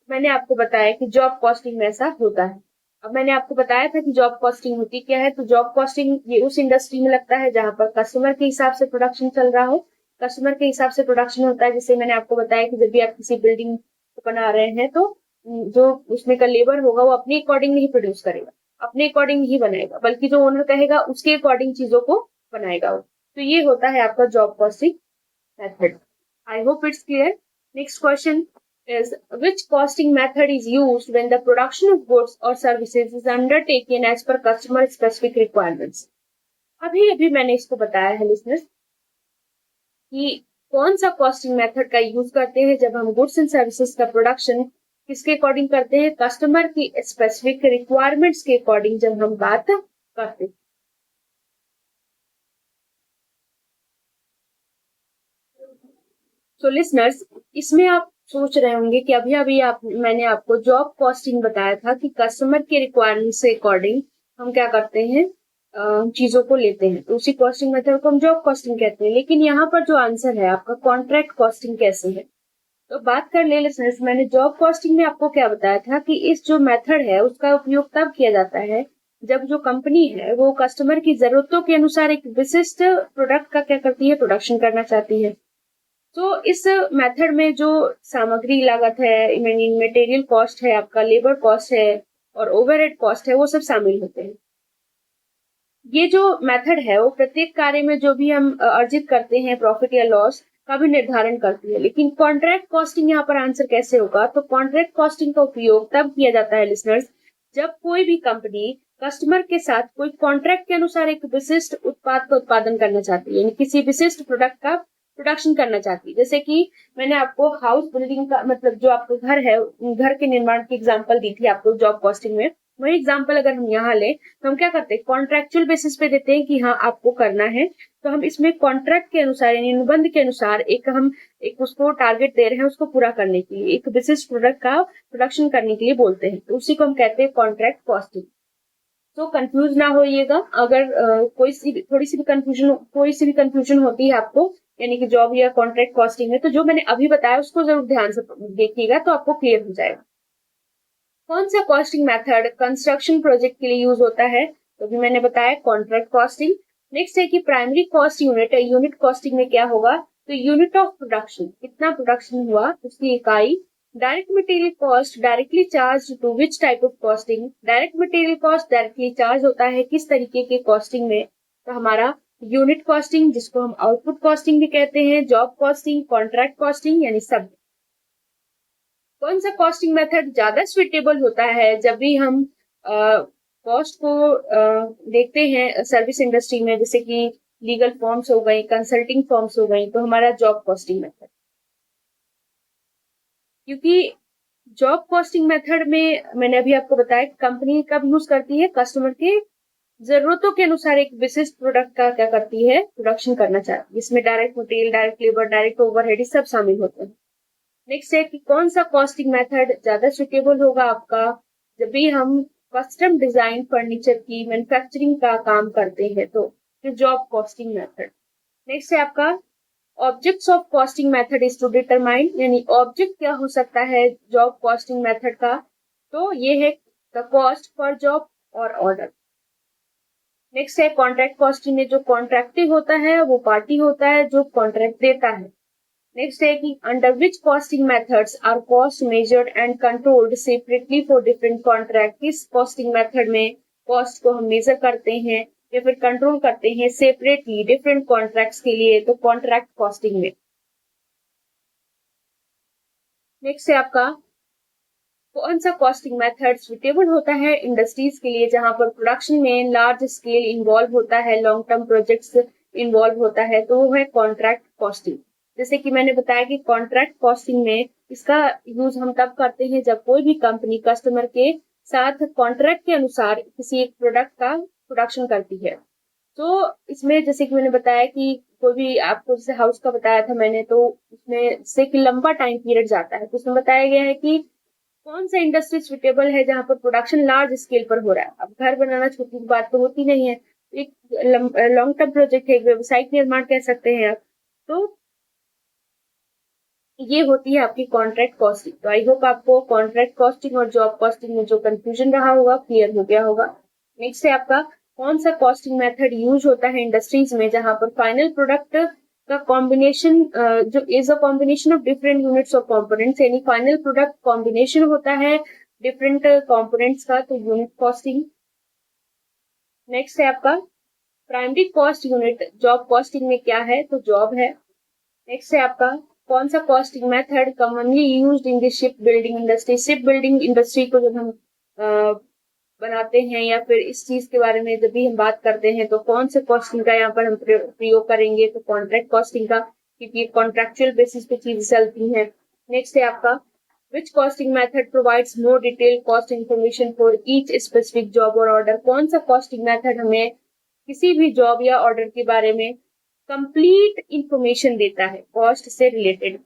मैंने आपको बताया कि जॉब कॉस्टिंग में ऐसा होता है। अब मैंने आपको बताया था कि जॉब कॉस्टिंग होती क्या है। तो जॉब कॉस्टिंग ये उस इंडस्ट्री में लगता है जहां पर कस्टमर के हिसाब से प्रोडक्शन चल रहा हो। कस्टमर के हिसाब से प्रोडक्शन होता है, जैसे मैंने आपको बताया कि जब भी आप किसी बिल्डिंग को बना रहे हैं तो जो उसमें का लेबर होगा वो अपने अकॉर्डिंग नहीं प्रोड्यूस करेगा, अपने अकॉर्डिंग ही बनाएगा, बल्कि जो ओनर कहेगा उसके अकॉर्डिंग चीजों को बनाएगा वो। तो ये होता है आपका job costing method. I hope it's clear. Next question is which costing method is used when the production of goods or services is undertaken as per customer specific requirements। अभी अभी मैंने इसको बताया है लिसनर्स कि कौन सा कॉस्टिंग मेथड का यूज करते हैं जब हम गुड्स एंड सर्विसेज का प्रोडक्शन किसके अकॉर्डिंग करते हैं, कस्टमर की स्पेसिफिक रिक्वायरमेंट्स के अकॉर्डिंग जब हम बात करते हैं। तो लिसनर्स, इसमें आप सोच रहे होंगे कि अभी अभी मैंने आपको जॉब कॉस्टिंग बताया था कि कस्टमर के रिक्वायरमेंट से अकॉर्डिंग हम क्या करते हैं, चीजों को लेते हैं, तो उसी कॉस्टिंग मेथड को हम जॉब कॉस्टिंग कहते हैं। लेकिन यहाँ पर जो आंसर है आपका कॉन्ट्रैक्ट कॉस्टिंग कैसे है, तो बात कर ले लिसनर्स। मैंने जॉब कॉस्टिंग में आपको क्या बताया था कि इस जो मेथड है उसका उपयोग तब किया जाता है जब जो कंपनी है वो कस्टमर की जरूरतों के अनुसार एक विशिष्ट प्रोडक्ट का क्या करती है, प्रोडक्शन करना चाहती है। तो इस मेथड में जो सामग्री लागत है, मटेरियल कॉस्ट है, आपका लेबर कॉस्ट है और ओवरहेड कॉस्ट है, वो सब शामिल होते हैं। ये जो मेथड है वो प्रत्येक कार्य में जो भी हम अर्जित करते हैं प्रॉफिट या लॉस का भी निर्धारण करती है। लेकिन कॉन्ट्रैक्ट कॉस्टिंग यहाँ पर आंसर कैसे होगा, तो कॉन्ट्रैक्ट कॉस्टिंग का उपयोग तब किया जाता है लिसनर्स जब कोई भी कंपनी कस्टमर के साथ कोई कॉन्ट्रैक्ट के अनुसार एक विशिष्ट उत्पाद का उत्पादन करना चाहती है, यानी किसी विशिष्ट प्रोडक्ट का प्रोडक्शन करना चाहती है। जैसे कि मैंने आपको हाउस बिल्डिंग का मतलब जो आपका घर है, घर के निर्माण की एग्जांपल दी थी आपको जॉब कॉस्टिंग में, वही एग्जांपल अगर हम यहाँ लें तो हम क्या करते हैं, कॉन्ट्रेक्चुअल बेसिस पे देते हैं कि हाँ आपको करना है, तो हम इसमें कॉन्ट्रैक्ट के अनुसार यानी अनुबंध के अनुसार हम एक उसको टारगेट दे रहे हैं उसको पूरा करने के लिए, एक विशिष्ट प्रोडक्ट का प्रोडक्शन करने के लिए बोलते हैं, तो उसी को हम कहते हैं कॉन्ट्रैक्ट कॉस्टिंग। तो कंफ्यूज ना होइएगा, अगर कोई सी भी कंफ्यूजन होती है आपको, यानी कि जॉब या कॉन्ट्रैक्ट कॉस्टिंग है, तो जो मैंने अभी बताया उसको जरूर ध्यान से देखिएगा तो आपको क्लियर हो जाएगा। कौन सा कॉस्टिंग मेथड कंस्ट्रक्शन प्रोजेक्ट के लिए यूज होता है, तो भी मैंने बताया कॉन्ट्रैक्ट कॉस्टिंग। नेक्स्ट है कि प्राइमरी कॉस्ट यूनिट है, यूनिट कॉस्टिंग में क्या होगा, तो यूनिट ऑफ प्रोडक्शन, कितना प्रोडक्शन हुआ उसकी इकाई direct material cost directly charge to which type of costing. Direct material cost directly charge होता है किस तरीके के कॉस्टिंग में, तो हमारा यूनिट कॉस्टिंग जिसको हम आउटपुट कॉस्टिंग भी कहते हैं, जॉब कॉस्टिंग, कॉन्ट्रैक्ट कॉस्टिंग, यानी सब। कौन सा कॉस्टिंग मेथड ज्यादा सुइटेबल होता है जब भी हम कॉस्ट को देखते हैं सर्विस इंडस्ट्री में, जैसे कि लीगल फॉर्म्स हो गई, कंसल्टिंग फॉर्म्स हो गई, तो हमारा जॉब कॉस्टिंग मेथड। क्योंकि जॉब कॉस्टिंग मेथड में मैंने अभी आपको बताया कंपनी कब यूज करती है, कस्टमर के जरूरतों के अनुसार एक विशिष्ट प्रोडक्ट का क्या करती है, प्रोडक्शन करना चाहती है, जिसमें direct material, direct labour, direct overhead सब शामिल होते हैं। नेक्स्ट है कि कौन सा कॉस्टिंग मेथड ज्यादा सुटेबल होगा आपका जब भी हम कस्टम डिजाइन फर्नीचर की मैन्युफैक्चरिंग का काम करते हैं, तो जॉब कॉस्टिंग मेथड। नेक्स्ट है आपका objects of costing method is to determine, यानी ऑब्जेक्ट क्या हो सकता है जॉब कॉस्टिंग मेथड का, तो ये है द कॉस्ट फॉर जॉब और ऑर्डर। नेक्स्ट है कॉन्ट्रैक्ट कॉस्टिंग में जो कॉन्ट्रैक्टिव होता है वो पार्टी होता है जो कॉन्ट्रैक्ट देता है। नेक्स्ट है कि under which costing methods are cost measured and controlled separately for different contract. किस कॉस्टिंग मेथड में कॉस्ट को हम मेजर करते हैं या फिर कंट्रोल करते हैं सेपरेटली डिफरेंट कॉन्ट्रैक्ट्स के लिए, तो कॉन्ट्रैक्ट कॉस्टिंग में। नेक्स्ट है आपका कौन सा कॉस्टिंग मेथड सुटेबल होता है इंडस्ट्रीज के लिए जहां पर प्रोडक्शन में लार्ज स्केल इन्वॉल्व होता है, लॉन्ग टर्म प्रोजेक्ट्स इन्वॉल्व होता है, तो वो है कॉन्ट्रैक्ट कॉस्टिंग। जैसे कि मैंने बताया कि कॉन्ट्रैक्ट कॉस्टिंग में इसका यूज हम तब करते हैं जब कोई भी कंपनी कस्टमर के साथ कॉन्ट्रैक्ट के अनुसार किसी एक प्रोडक्ट का प्रोडक्शन करती है। तो इसमें जैसे कि मैंने बताया कि कोई भी आपको जैसे हाउस का बताया था मैंने, तो उसमें से कि लंबा टाइम पीरियड जाता है, तो उसमें बताया गया है कि कौन सा इंडस्ट्री सुटेबल है जहां पर प्रोडक्शन लार्ज स्केल पर हो रहा है। अब घर बनाना छोटी बात तो होती नहीं है, एक लॉन्ग टर्म प्रोजेक्ट है, एक व्यवसायिक निर्माण कह सकते हैं आप, तो ये होती है आपकी कॉन्ट्रैक्ट कॉस्टिंग। तो आई होप आपको कॉन्ट्रैक्ट कॉस्टिंग और जॉब कॉस्टिंग में जो कंफ्यूजन रहा होगा क्लियर हो गया होगा। नेक्स्ट है आपका कौन सा कॉस्टिंग मेथड यूज होता है इंडस्ट्रीज में जहां पर फाइनल प्रोडक्ट का कॉम्बिनेशन जो is a combination of different units of components, यानी फाइनल प्रोडक्ट कॉम्बिनेशन होता है डिफरेंट कंपोनेंट्स का, तो यूनिट कॉस्टिंग। नेक्स्ट है आपका primary cost unit job costing में क्या है, तो जॉब है। नेक्स्ट है आपका कौन सा costing method commonly used in the ship building industry. Ship building industry को जब हम बनाते हैं या फिर इस चीज के बारे में जब भी हम बात करते हैं, तो कौन से कॉस्टिंग का यहाँ पर हम प्रयोग करेंगे, तो कॉन्ट्रैक्ट कॉस्टिंग का, क्योंकि कॉन्ट्रैक्चुअल बेसिस पे चीजें चलती हैं। नेक्स्ट है आपका which costing method provides more detail cost information for each specific job और ऑर्डर। कौन सा कॉस्टिंग मेथड हमें किसी भी जॉब या ऑर्डर के बारे में कंप्लीट इंफॉर्मेशन देता है कॉस्ट से रिलेटेड,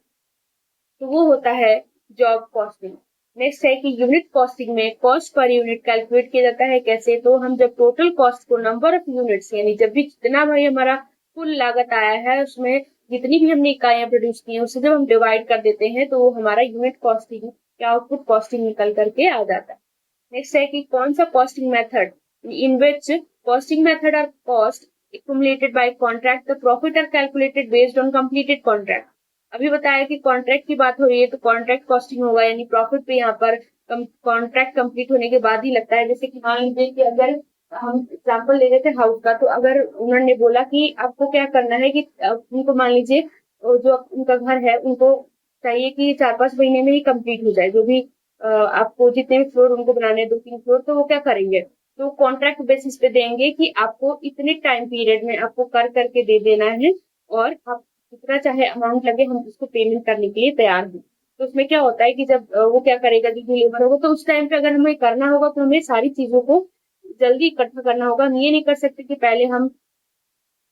तो वो होता है जॉब कॉस्टिंग। नेक्स्ट है कि यूनिट कॉस्टिंग में कॉस्ट पर यूनिट कैलकुलेट किया जाता है कैसे, तो हम जब टोटल कॉस्ट को नंबर ऑफ यूनिट्स, यानी जब भी जितना भाई हमारा कुल लागत आया है उसमें जितनी भी हमने इकाइयां प्रोड्यूस की हैं उससे जब हम डिवाइड कर देते हैं तो हमारा यूनिट कॉस्टिंग या आउटपुट कॉस्टिंग निकल करके आ जाता है। नेक्स्ट है कि कौन सा costing method in which costing method are cost accumulated by contract, the profit are calculated based on completed contract। अभी बताया कि कॉन्ट्रैक्ट की बात हो रही है तो कॉन्ट्रैक्ट कॉस्टिंग होगा, यानी प्रॉफिट पे यहाँ पर कॉन्ट्रैक्ट कंप्लीट होने के बाद ही लगता है। जैसे कि मान लीजिए कि अगर हम एग्जाम्पल ले रहे थे हाउस का, तो अगर उन्होंने बोला कि आपको क्या करना है कि उनको मान लीजिए जो उनका घर है उनको चाहिए कि 4-5 महीने में ही कंप्लीट हो जाए, जो भी आपको जितने भी फ्लोर उनको बनाने 2-3 फ्लोर, तो वो क्या करेंगे, तो कॉन्ट्रैक्ट बेसिस पे देंगे कि आपको इतने टाइम पीरियड में आपको कर करके दे देना है और आप जितना चाहे अमाउंट लगे हम उसको पेमेंट करने के लिए तैयार हैं। तो उसमें क्या होता है कि जब वो क्या करेगा, जो लेबर होगा, तो उस टाइम पे अगर हमें करना होगा तो हमें सारी चीजों को जल्दी इकट्ठा करना होगा। हम ये नहीं कर सकते कि पहले हम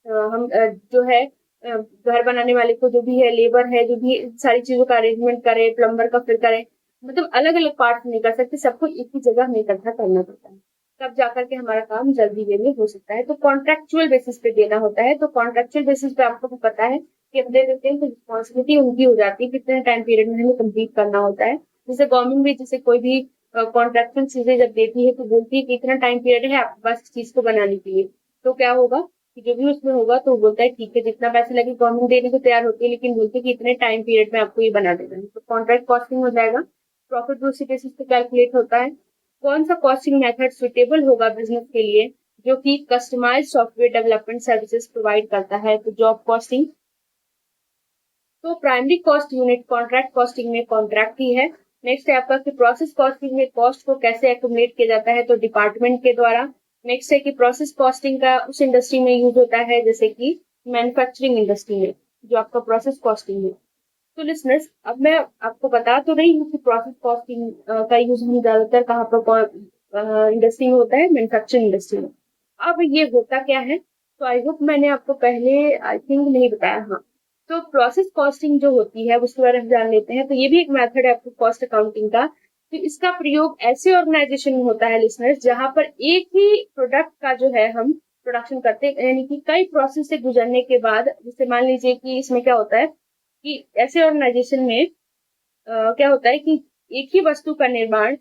जो है घर बनाने वाले को जो भी है लेबर है जो भी सारी चीजों का अरेंजमेंट करे, प्लम्बर का फिर करे, मतलब अलग अलग पार्ट नहीं कर सकते, सबको एक ही जगह में इकट्ठा करना पड़ता है, तब जाकर के हमारा काम जल्दी वे में हो सकता है। तो कॉन्ट्रेक्चुअल बेसिस पे देना होता है, तो कॉन्ट्रेक्चुअल बेसिस पे आपको पता है कि हम दे देते हैं तो रिस्पॉन्सिबिलिटी उनकी हो जाती है कितने टाइम पीरियड में हमें कंप्लीट करना होता है। जैसे गवर्नमेंट भी जैसे कोई भी कॉन्ट्रेक्चुअल चीजें जब देती है तो बोलती है कि इतना टाइम पीरियड है आपके पास इस चीज को बनाने के लिए, तो क्या होगा कि जो भी उसमें होगा तो बोलता है ठीक है, जितना पैसे लगे गवर्नमेंट देने को तैयार होती है, लेकिन बोलते हैं कि इतने टाइम पीरियड में आपको ये बना देना है, तो कॉन्ट्रैक्ट कॉस्टिंग हो जाएगा। प्रॉफिट उसी बेसिस पे कैलकुलेट होता है। कौन सा कॉस्टिंग मेथड सुटेबल होगा बिजनेस के लिए जो कि customize software development services provide करता है, तो जॉब कॉस्टिंग। तो primary cost unit contract costing में कॉन्ट्रैक्ट ही है। नेक्स्ट है आपका कि प्रोसेस कॉस्टिंग में कॉस्ट को कैसे एक्यूमुलेट किया जाता है, तो डिपार्टमेंट के द्वारा। नेक्स्ट है कि प्रोसेस कॉस्टिंग का उस इंडस्ट्री में यूज होता है जैसे कि मैन्युफैक्चरिंग इंडस्ट्री में, जो आपका प्रोसेस कॉस्टिंग है। तो लिसनर्स, अब मैं आपको बता तो रही हूँ कि प्रोसेस कॉस्टिंग का यूज हम ज्यादातर कहाँ पर इंडस्ट्री में होता है, मैन्युफैक्चरिंग इंडस्ट्री में। अब ये होता क्या है, तो आई होप मैंने आपको पहले आई थिंक नहीं बताया। हाँ, तो प्रोसेस कॉस्टिंग जो होती है उसके बारे में जान लेते हैं। तो ये भी एक मेथड है आपको कॉस्ट अकाउंटिंग का। तो इसका प्रयोग ऐसे ऑर्गेनाइजेशन में होता है लिसनर्स, जहां पर एक ही प्रोडक्ट का जो है हम प्रोडक्शन करते हैं, यानी कि कई प्रोसेस से गुजरने के बाद। जैसे मान लीजिए कि इसमें क्या होता है कि ऐसे ऑर्गेनाइजेशन में क्या होता है कि एक ही वस्तु का निर्माण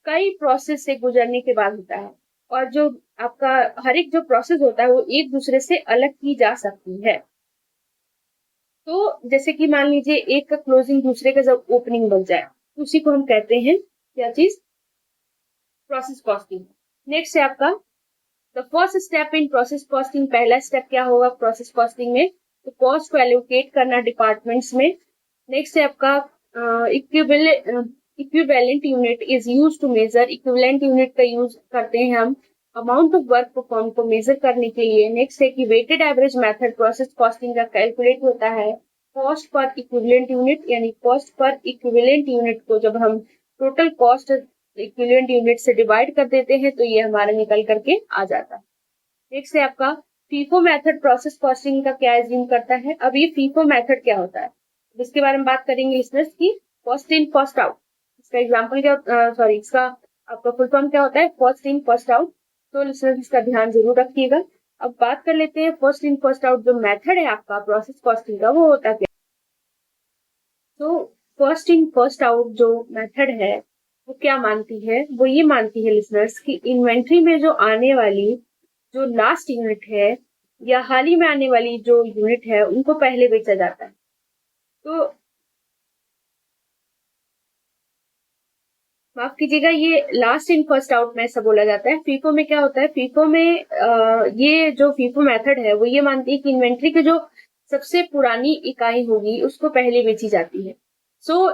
कई प्रोसेस से गुजरने के बाद होता है, और जो आपका हर एक जो प्रोसेस होता है वो एक दूसरे से अलग की जा सकती है। तो जैसे कि मान लीजिए एक का क्लोजिंग दूसरे का जब ओपनिंग बन जाए, तो उसी को हम कहते हैं क्या चीज, प्रोसेस कॉस्टिंग। नेक्स्ट है आपका the first step in process costing. पहला स्टेप क्या होगा प्रोसेस कॉस्टिंग में, तो कॉस्ट को एलोकेट करना डिपार्टमेंट्स में। नेक्स्ट है आपका equivalent unit is use to measure. Equivalent unit का यूज करते हैं हम अमाउंट ऑफ वर्क परफॉर्म को मेजर करने के लिए। नेक्स्ट है कि weighted average method process costing का कैलकुलेट होता है कॉस्ट पर इक्विवेलेंट यूनिट, यानी कॉस्ट पर इक्विवेलेंट यूनिट को जब हम टोटल कॉस्ट इक्विवेलेंट यूनिट से डिवाइड कर देते हैं तो ये हमारा निकल करके आ जाता है। नेक्स्ट है आपका फीफो मेथड प्रोसेस कॉस्टिंग का क्या एज्यूम करता है। अब ये फीफो मेथड क्या होता है, इसके बारे में बात करेंगे लिसनर्स की। कॉस्ट इन कॉस्ट आउट, इसका एग्जांपल क्या, सॉरी इसका आपका फुल फॉर्म क्या होता है, कॉस्ट इन कॉस्ट आउट। तो लिसनर्स इसका ध्यान जरूर रखिएगा। अब बात कर लेते हैं फर्स्ट इन फर्स्ट आउट जो मेथड है आपका प्रोसेस कॉस्टिंग का, वो होता क्या। तो फर्स्ट इन फर्स्ट आउट जो मेथड है वो क्या मानती है, वो ये मानती है लिसनर्स कि इन्वेंट्री में जो आने वाली जो लास्ट यूनिट है या हाल ही में आने वाली जो यूनिट है उनको पहले बेचा जाता है। तो माफ कीजिएगा, ये लास्ट इन फर्स्ट आउट में ऐसा बोला जाता है। फीफो में क्या होता है, फीफो में ये जो फीफो मेथड है वो ये मानती है कि इन्वेंट्री की जो सबसे पुरानी इकाई होगी उसको पहले बेची जाती है।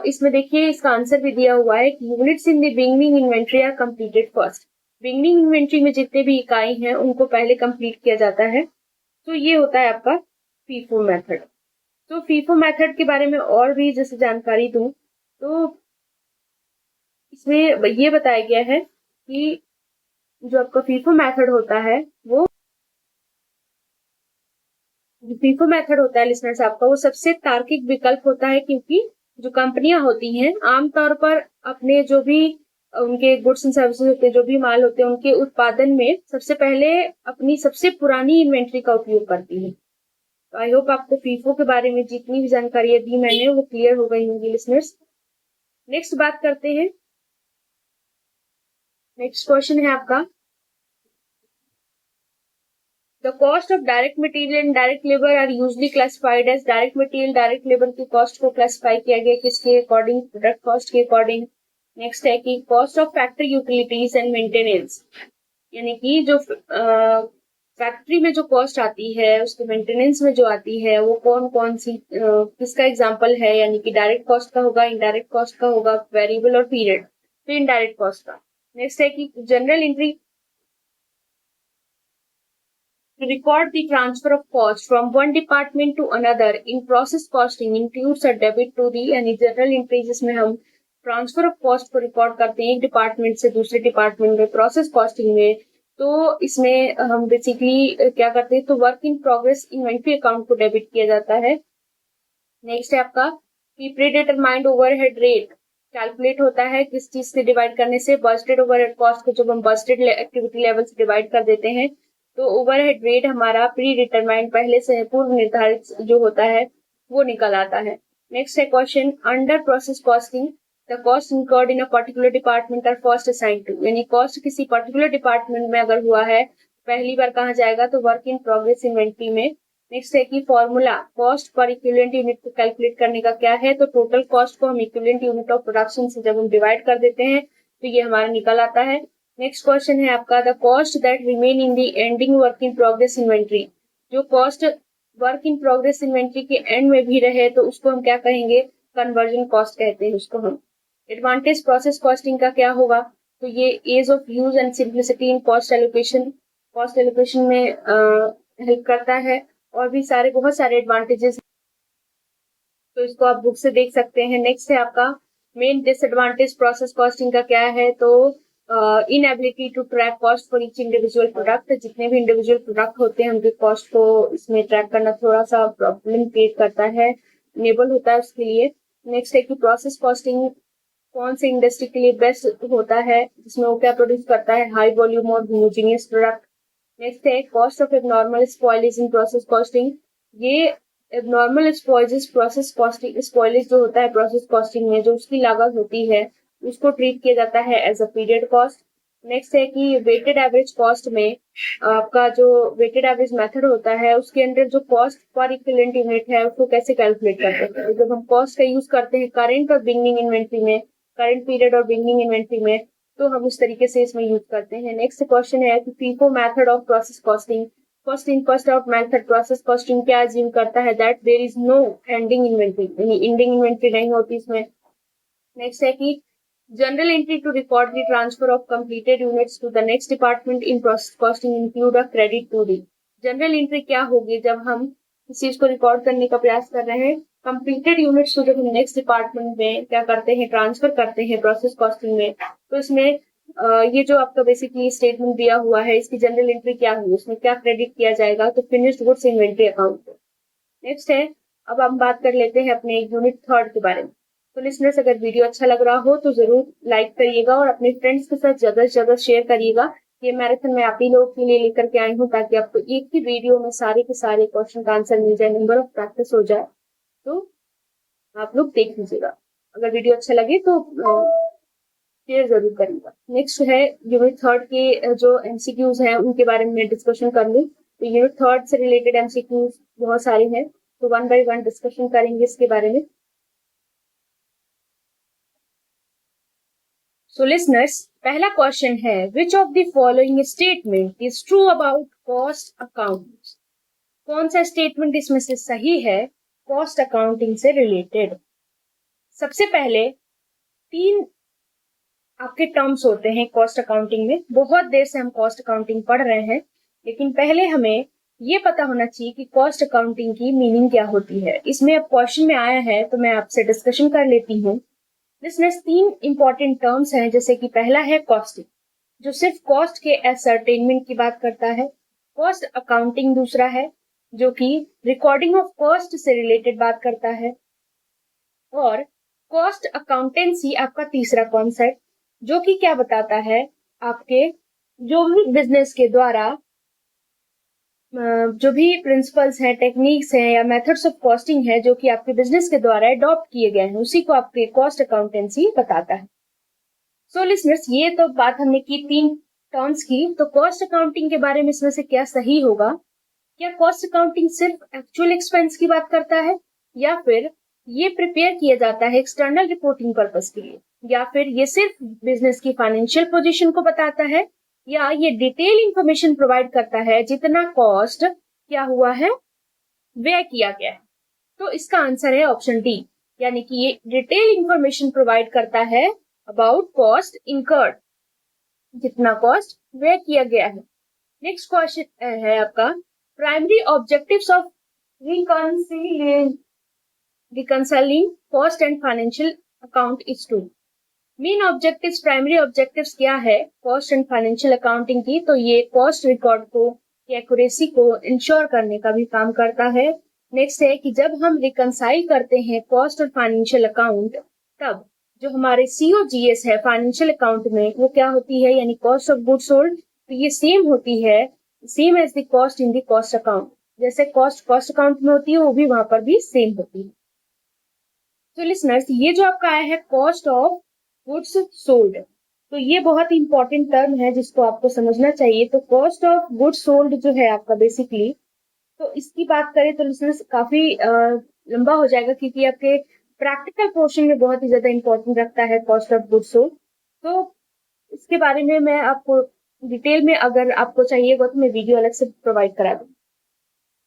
इसमें देखिए इसका आंसर भी दिया हुआ है कि units in the beginning inventory are completed first. Beginning inventory में जितने भी इकाई हैं उनको पहले कंप्लीट किया जाता है। तो ये होता है आपका फीफो मेथड। तो फीफो मेथड के बारे में और भी जैसे जानकारी दूं, तो इसमें ये बताया गया है कि जो आपका फीफो मेथड होता है वो जो फीफो मेथड होता है लिसनर्स आपका, वो सबसे तार्किक विकल्प होता है, क्योंकि जो कंपनियां होती हैं आमतौर पर अपने जो भी उनके गुड्स एंड सर्विसेज होते हैं, जो भी माल होते हैं, उनके उत्पादन में सबसे पहले अपनी सबसे पुरानी इन्वेंट्री का उपयोग करती है। तो आई होप आपको फीफो के बारे में जितनी भी जानकारी दी मैंने वो क्लियर हो गई होंगी लिसनर्स। नेक्स्ट बात करते हैं, नेक्स्ट क्वेश्चन है आपका the cost of direct material and direct labour are usually classified as. Direct material direct labour की कॉस्ट को क्लासिफाई किया गया किसके अकॉर्डिंग, प्रोडक्ट कॉस्ट के अकॉर्डिंग। नेक्स्ट है कि cost of factory utilities and maintenance, यानी कि जो फैक्ट्री में जो कॉस्ट आती है उसके मेंटेनेंस में जो आती है वो कौन कौन सी किसका एग्जांपल है, यानी कि डायरेक्ट कॉस्ट का होगा, इनडायरेक्ट कॉस्ट का होगा, वेरिएबल और पीरियड, तो इनडायरेक्ट कॉस्ट का। नेक्स्ट है कि journal entry to record the transfer of cost from one department to another in process costing includes a debit to the, यानी जनरल एंट्री जिसमें हम ट्रांसफर ऑफ कॉस्ट को record करते हैं एक डिपार्टमेंट से दूसरे डिपार्टमेंट में प्रोसेस कॉस्टिंग में। तो इसमें हम बेसिकली क्या करते हैं, तो work in progress inventory account को डेबिट किया जाता है। नेक्स्ट है आपका कि प्रीडिटरमाइंड ओवरहेड रेट कैलकुलेट होता है किस चीज से डिवाइड करने से, बजटेड ओवरहेड कॉस्ट को जब हम बजटेड एक्टिविटी लेवल से डिवाइड कर देते हैं तो ओवरहेड रेट हमारा प्री डिटरमाइंड पहले से पूर्व निर्धारित जो होता है वो निकल आता है। नेक्स्ट है question under process costing the cost incurred in a particular department are first assigned to, यानी कॉस्ट किसी पर्टिकुलर डिपार्टमेंट में अगर हुआ है पहली बार कहाँ जाएगा, तो वर्क इन प्रोग्रेस इन्वेंट्री में। नेक्स्ट है कि formula cost per equivalent unit को कैलकुलेट करने का क्या है, तो टोटल कॉस्ट को हम इक्विवेलेंट यूनिट ऑफ प्रोडक्शन से जब हम डिवाइड कर देते हैं तो ये हमारा निकल आता है। नेक्स्ट क्वेश्चन है आपका the cost that remain in the ending work in progress inventory. जो cost work in progress inventory के एंड में भी रहे तो उसको हम क्या कहेंगे, कन्वर्जन कॉस्ट कहते हैं उसको हम। एडवांटेज प्रोसेस कॉस्टिंग का क्या होगा, तो ये ease of use and simplicity in cost allocation में हेल्प करता है, और भी सारे बहुत सारे एडवांटेजेस, तो इसको आप बुक से देख सकते हैं। नेक्स्ट है आपका मेन डिसएडवांटेज प्रोसेस कॉस्टिंग का क्या है, तो inability to track cost for each individual product. जितने भी इंडिविजुअल प्रोडक्ट होते हैं उनके कॉस्ट को इसमें ट्रैक करना थोड़ा सा प्रॉब्लम क्रिएट करता है, इनेबल होता है उसके लिए। नेक्स्ट है कि प्रोसेस कॉस्टिंग कौन से इंडस्ट्री के लिए बेस्ट होता है, जिसमें वो क्या प्रोड्यूस करता है, हाई वॉल्यूम और होमोजीनियस प्रोडक्ट। नेक्स्ट है cost of abnormal spoilage in process costing. ये abnormal spoilage process costing, spoilage जो होता है प्रोसेस कॉस्टिंग में जो उसकी लागत होती है उसको ट्रीट किया जाता है as a period cost. Next है कि वेटेड एवरेज कॉस्ट में आपका जो वेटेड एवरेज मेथड होता है उसके अंदर जो कॉस्ट पर इक्विवेलेंट यूनिट है उसको कैसे कैलकुलेट करते हैं, तो जब हम कॉस्ट का यूज करते हैं करंट और बिगनिंग इन्वेंट्री में, करंट पीरियड और बिगनिंग इन्वेंट्री में, तो हम उस तरीके से इसमें यूज करते हैं। नेक्स्ट क्वेश्चन है कि FIFO method of process costing. First in first out method process costing क्या अज्यूम करता है, that there is no ending inventory, यानी एंडिंग इन्वेंट्री नहीं होती इसमें। नेक्स्ट है कि journal entry to record the transfer of completed units to the next department in process costing include a credit to the. Journal entry क्या होगी, जब हम इस चीज को रिकॉर्ड करने का प्रयास कर रहे हैं कंप्लीटेड यूनिट्स को जब हम नेक्स्ट डिपार्टमेंट में क्या करते हैं, ट्रांसफर करते हैं प्रोसेस कॉस्टिंग में, तो इसमें ये जो आपका बेसिकली स्टेटमेंट दिया हुआ है इसकी जनरल एंट्री क्या होगी, उसमें क्या क्रेडिट किया जाएगा, तो finished goods inventory account. Next है, अब हम बात कर लेते हैं अपने यूनिट थर्ड के बारे में। तो लिसनर्स अगर वीडियो अच्छा लग रहा हो तो जरूर लाइक करिएगा और अपने फ्रेंड्स के साथ ज्यादा से ज्यादा शेयर करिएगा। ये मैराथन मैं आप ही लोगों के लिए लेकर के आई हूँ ताकि आपको एक ही वीडियो में सारे के सारे क्वेश्चन का आंसर मिल जाए, नंबर ऑफ प्रैक्टिस हो जाए, तो आप लोग देख लीजिएगा। अगर वीडियो अच्छा लगे तो शेयर जरूर करिएगा। नेक्स्ट है यूनिट थर्ड के जो एमसीक्यूज हैं उनके बारे में डिस्कशन कर लूँ। तो यूनिट थर्ड से रिलेटेड एमसीक्यूज बहुत सारे हैं, तो वन बाय वन डिस्कशन करेंगे इसके बारे में। सो लिसनर्स, पहला क्वेश्चन है which of the following statement is true about cost account. कौन सा स्टेटमेंट इसमें से सही है कॉस्ट अकाउंटिंग से रिलेटेड। सबसे पहले तीन आपके टर्म्स होते हैं कॉस्ट अकाउंटिंग में। बहुत देर से हम कॉस्ट अकाउंटिंग पढ़ रहे हैं, लेकिन पहले हमें ये पता होना चाहिए कि कॉस्ट अकाउंटिंग की मीनिंग क्या होती है। इसमें अब क्वेश्चन में आया है तो मैं आपसे डिस्कशन कर लेती हूँ। लिसनर्स, तीन इंपॉर्टेंट टर्म्स हैं, जैसे कि पहला है कॉस्टिंग जो सिर्फ कॉस्ट के असरटेनमेंट की बात करता है। कॉस्ट अकाउंटिंग दूसरा है जो कि रिकॉर्डिंग ऑफ कॉस्ट से रिलेटेड बात करता है। और कॉस्ट अकाउंटेंसी आपका तीसरा कॉन्सेप्ट जो कि क्या बताता है, आपके जो भी बिजनेस के द्वारा जो भी प्रिंसिपल्स हैं, टेक्निक्स हैं या मेथड्स ऑफ कॉस्टिंग है जो कि आपके बिजनेस के द्वारा अडॉप्ट किए गए हैं, उसी को आपके कॉस्ट अकाउंटेंसी बताता है। सो लिसनर्स, ये तो बात हमने की तीन टर्म्स की। तो कॉस्ट अकाउंटिंग के बारे में इसमें से क्या सही होगा, क्या कॉस्ट अकाउंटिंग सिर्फ एक्चुअल एक्सपेंस की बात करता है, या फिर ये प्रिपेयर किया जाता है एक्सटर्नल रिपोर्टिंग पर्पस के लिए, या फिर ये सिर्फ बिजनेस की फाइनेंशियल पोजीशन को बताता है, या ये डिटेल इंफॉर्मेशन प्रोवाइड करता है जितना कॉस्ट क्या हुआ है, व्यय किया गया है। तो इसका आंसर है ऑप्शन डी, यानी कि ये डिटेल इंफॉर्मेशन प्रोवाइड करता है अबाउट कॉस्ट इनकर्ड, जितना कॉस्ट व्यय किया गया है। नेक्स्ट क्वेश्चन है आपका primary objectives of reconciling cost and financial account is to। Main objectives, primary objectives क्या है कॉस्ट एंड फाइनेंशियल अकाउंटिंग की, तो ये कॉस्ट रिकॉर्ड को, एक्यूरेसी को इंश्योर करने का भी काम करता है। नेक्स्ट है कि जब हम रिकंसाइल करते हैं कॉस्ट और फाइनेंशियल अकाउंट, तब जो हमारे सीओजीएस है फाइनेंशियल अकाउंट में वो क्या होती है, यानी कॉस्ट ऑफ गुड्स सोल्ड, तो ये सेम होती है, same as the cost in the cost account. जैसे कॉस्ट अकाउंट में होती है वो भी वहां पर भी सेम होती है। तो लिसनर्स, ये जो आपका आया है कॉस्ट ऑफ गुड्स सोल्ड, तो ये बहुत इंपॉर्टेंट टर्म है जिसको आपको समझना चाहिए। तो कॉस्ट ऑफ गुड्स सोल्ड जो है आपका बेसिकली, तो इसकी बात करें तो लिसनर्स काफी लंबा हो जाएगा, क्योंकि आपके प्रैक्टिकल पोर्शन में बहुत ही ज्यादा इंपॉर्टेंट रखता है कॉस्ट ऑफ गुड्स सोल्ड। तो इसके बारे में मैं आपको डिटेल में अगर आपको चाहिएगा तो मैं वीडियो अलग से प्रोवाइड करा दूँ।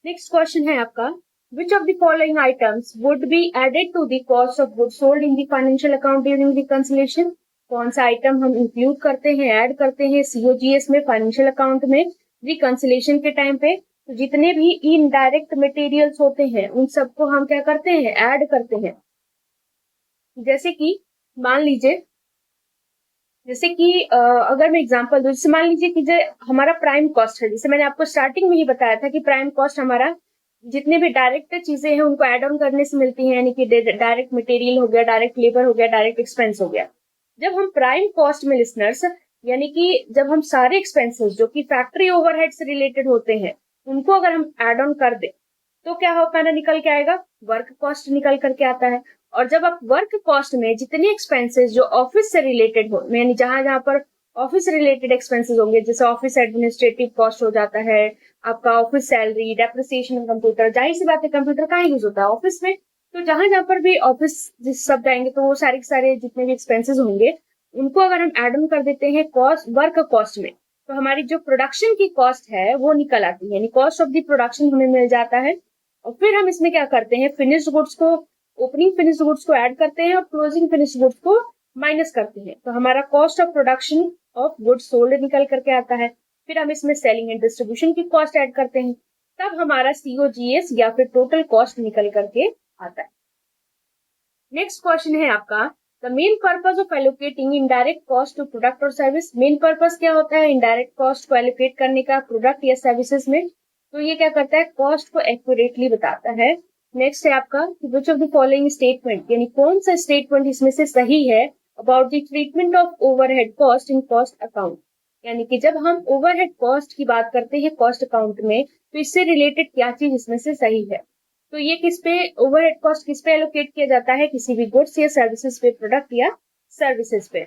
नेक्स्ट क्वेश्चन है आपका, which of the following items would be added to the cost of goods sold in the financial account during reconciliation? कौन सा आइटम हम इंक्लूड करते हैं, ऐड करते हैं सीओजीएस में, फाइनेंशियल अकाउंट में रिकंसिलेशन के टाइम पे? तो जितने भी इनडायरेक्ट मटेरियल्स होते हैं उन सबको हम क्या करते हैं, ऐड करते हैं। जैसे कि मान लीजिए, अगर मैं एग्जांपल दूं, जैसे मान लीजिए कि जो हमारा प्राइम कॉस्ट है, जैसे मैंने आपको स्टार्टिंग में ही बताया था कि प्राइम कॉस्ट हमारा जितने भी डायरेक्ट चीजें हैं उनको एड ऑन करने से मिलती हैं, यानी कि डायरेक्ट मटेरियल हो गया, डायरेक्ट लेबर हो गया, डायरेक्ट एक्सपेंस हो गया। जब हम प्राइम कॉस्ट में लिसनर्स, यानी कि जब हम सारे एक्सपेंसेस जो कि फैक्ट्री ओवरहेड से रिलेटेड होते हैं उनको अगर हम एड ऑन कर दे तो क्या हो पाना निकल के आएगा, वर्क कॉस्ट निकल करके आता है। और जब आप वर्क कॉस्ट में जितने एक्सपेंसेस जो ऑफिस से रिलेटेड हो, यानी जहां जहां पर ऑफिस रिलेटेड एक्सपेंसेस होंगे, जैसे ऑफिस एडमिनिस्ट्रेटिव कॉस्ट हो जाता है, आपका ऑफिस सैलरी, डेप्रिसिएशन कंप्यूटर, जाहिर सी बात है कंप्यूटर कहाँ यूज होता है, ऑफिस में। तो जहां जहां पर भी ऑफिस सब जाएंगे तो वो सारे के सारे जितने भी एक्सपेंसेस होंगे उनको अगर हम एड ऑन कर देते हैं कॉस्ट वर्क कॉस्ट में, तो हमारी जो प्रोडक्शन की कॉस्ट है वो निकल आती है, यानी कॉस्ट ऑफ द प्रोडक्शन हमें मिल जाता है। और फिर हम इसमें क्या करते हैं, फिनिश्ड गुड्स को, ओपनिंग फिनिश्ड गुड्स को ऐड करते हैं और क्लोजिंग फिनिश्ड गुड्स को माइनस करते हैं, तो हमारा cost of production of goods sold निकल करके आता है। फिर हम इसमें सेलिंग एंड डिस्ट्रीब्यूशन की कॉस्ट ऐड करते हैं, तब हमारा सीओजीएस या फिर टोटल कॉस्ट निकल करके आता है। नेक्स्ट क्वेश्चन है आपका, the main purpose of allocating indirect cost to product और सर्विस। मेन पर्पज क्या होता है इनडायरेक्ट कॉस्ट को एलोकेट करने का प्रोडक्ट या सर्विसेज में? तो ये क्या करता है, कॉस्ट को एक्यूरेटली बताता है। नेक्स्ट है आपका, which of the following statement, यानी कौन सा स्टेटमेंट इसमें से सही है about the treatment of overhead cost in cost account. यानी कि जब हम ओवरहेड कॉस्ट की बात करते हैं कॉस्ट अकाउंट में तो इससे रिलेटेड क्या चीज इसमें से सही है। तो ये किस पे, ओवरहेड कॉस्ट किस पे एलोकेट किया जाता है, किसी भी गुड्स या सर्विसेज पे, प्रोडक्ट या सर्विसेज पे।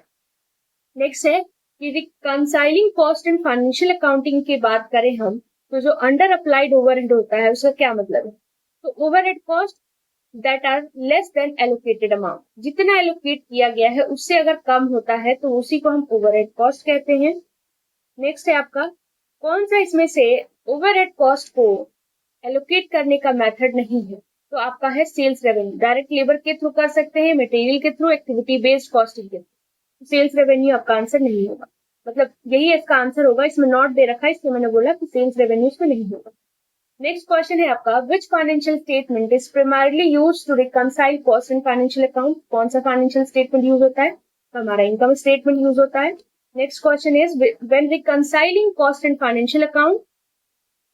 नेक्स्ट है कि reconciling cost in financial accounting की बात करें हम, तो जो अंडर अप्लाइड ओवरहेड होता है उसका क्या मतलब है। तो overhead cost that are less than allocated amount, जितना एलोकेट किया गया है उससे अगर कम होता है तो उसी को हम ओवरहेड कॉस्ट कहते हैं। नेक्स्ट है आपका, कौन सा इसमें से ओवरहेड कॉस्ट को एलोकेट करने का मेथड नहीं है। तो आपका है सेल्स रेवेन्यू, डायरेक्ट लेबर के थ्रू कर सकते हैं, मटेरियल के थ्रू, एक्टिविटी बेस्ड कॉस्टिंग के थ्रू। सेल्स रेवेन्यू आपका आंसर नहीं होगा, मतलब यही इसका आंसर होगा, इसमें नॉट दे रखा है इसलिए मैंने बोला कि सेल्स रेवेन्यू इसमें नहीं होगा। नेक्स्ट क्वेश्चन है आपका, which financial statement is primarily used to reconcile cost in financial account. कौन सा फाइनेंशियल स्टेटमेंट यूज होता है, तो हमारा इनकम स्टेटमेंट यूज होता है। Next question is, when reconciling cost in financial account,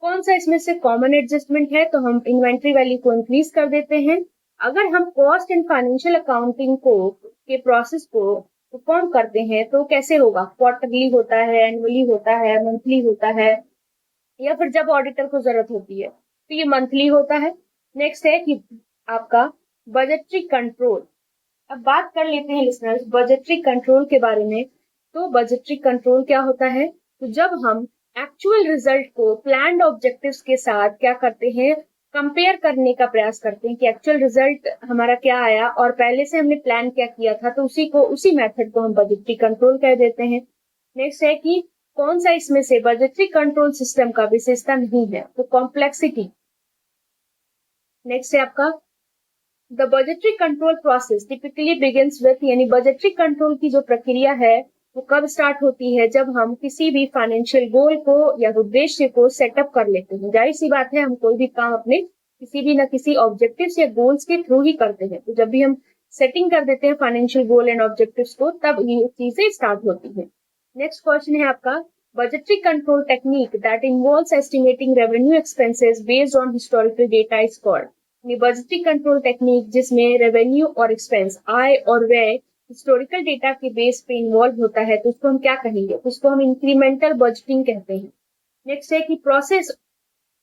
कौन सा इसमें से कॉमन एडजस्टमेंट है, तो हम इन्वेंट्री वैल्यू को इंक्रीज कर देते हैं। अगर हम कॉस्ट इन फाइनेंशियल अकाउंटिंग को के प्रोसेस को परफॉर्म करते हैं तो कैसे होगा, क्वार्टरली होता है, एनुअली होता है, मंथली होता है, या फिर जब ऑडिटर को जरूरत होती है तो ये मंथली होता है। नेक्स्ट है कि आपका बजटरी कंट्रोल। अब बात कर लेते हैं लिसनर्स बजटरी कंट्रोल के बारे में। तो बजटरी कंट्रोल क्या होता है, तो जब हम एक्चुअल रिजल्ट को प्लान्ड ऑब्जेक्टिव्स के साथ क्या करते हैं, कंपेयर करने का प्रयास करते हैं कि एक्चुअल रिजल्ट हमारा क्या आया और पहले से हमने प्लान क्या किया था, तो उसी मेथड को हम बजटरी कंट्रोल कह देते हैं। नेक्स्ट है कि कौन सा इसमें से बजटरी कंट्रोल सिस्टम का विशेषता नहीं है, तो कॉम्प्लेक्सिटी। नेक्स्ट है आपका, the budgetary control process typically begins with, यानी बजटरी कंट्रोल की जो प्रक्रिया है वो कब स्टार्ट होती है, जब हम किसी भी फाइनेंशियल गोल को या उद्देश्य को सेटअप कर लेते हैं। जाहिर सी बात है हम कोई भी काम अपने किसी भी ना किसी ऑब्जेक्टिव्स या गोल्स के थ्रू ही करते हैं, तो जब भी हम सेटिंग कर देते हैं फाइनेंशियल गोल एंड ऑब्जेक्टिव्स को तब ये चीजें स्टार्ट होती है। नेक्स्ट क्वेश्चन है आपका, budgetary control technique that involves estimating revenue expenses based on historical data is called. Budgetary control technique जिसमें रेवेन्यू और एक्सपेंस, आय और व्यय हिस्टोरिकल डेटा के बेस पे इन्वॉल्व होता है तो उसको हम क्या कहेंगे, तो उसको हम इंक्रीमेंटल बजटिंग कहते हैं। नेक्स्ट है कि प्रोसेस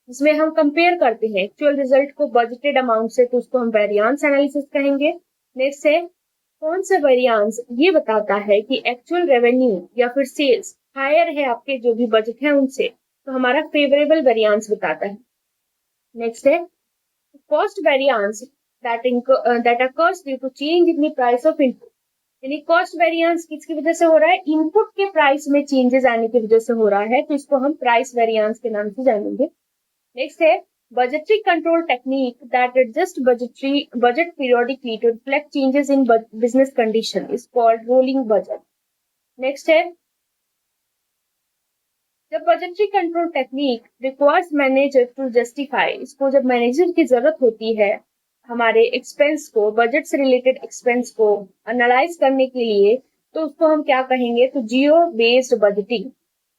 जिसमें हम कंपेयर करते हैं एक्चुअल रिजल्ट को बजटेड अमाउंट से, तो उसको हम वेरिएंस एनालिसिस कहेंगे। नेक्स्ट है कौन सा वेरिएंस ये बताता है कि एक्चुअल रेवेन्यू या फिर सेल्स हायर है आपके जो भी बजट है उनसे, तो हमारा फेवरेबल वेरिएंस बताता है। नेक्स्ट है cost variance that occurs due to change in the price of input। यानी कॉस्ट वेरिएंस किसकी वजह से हो रहा है, इनपुट के प्राइस में चेंजेस आने की वजह से हो रहा है, तो इसको हम प्राइस वेरिएंस के नाम से जानेंगे। नेक्स्ट है budgetary control technique that adjust budget periodically to reflect changes in business condition is called rolling budget। Next है जब budgetary control technique requires manager to justify, इसको जब मैनेजर की जरूरत होती है हमारे एक्सपेंस को, बजट से रिलेटेड एक्सपेंस को एनालाइज करने के लिए, तो उसको हम क्या कहेंगे, तो जीरो बेस्ड बजटिंग।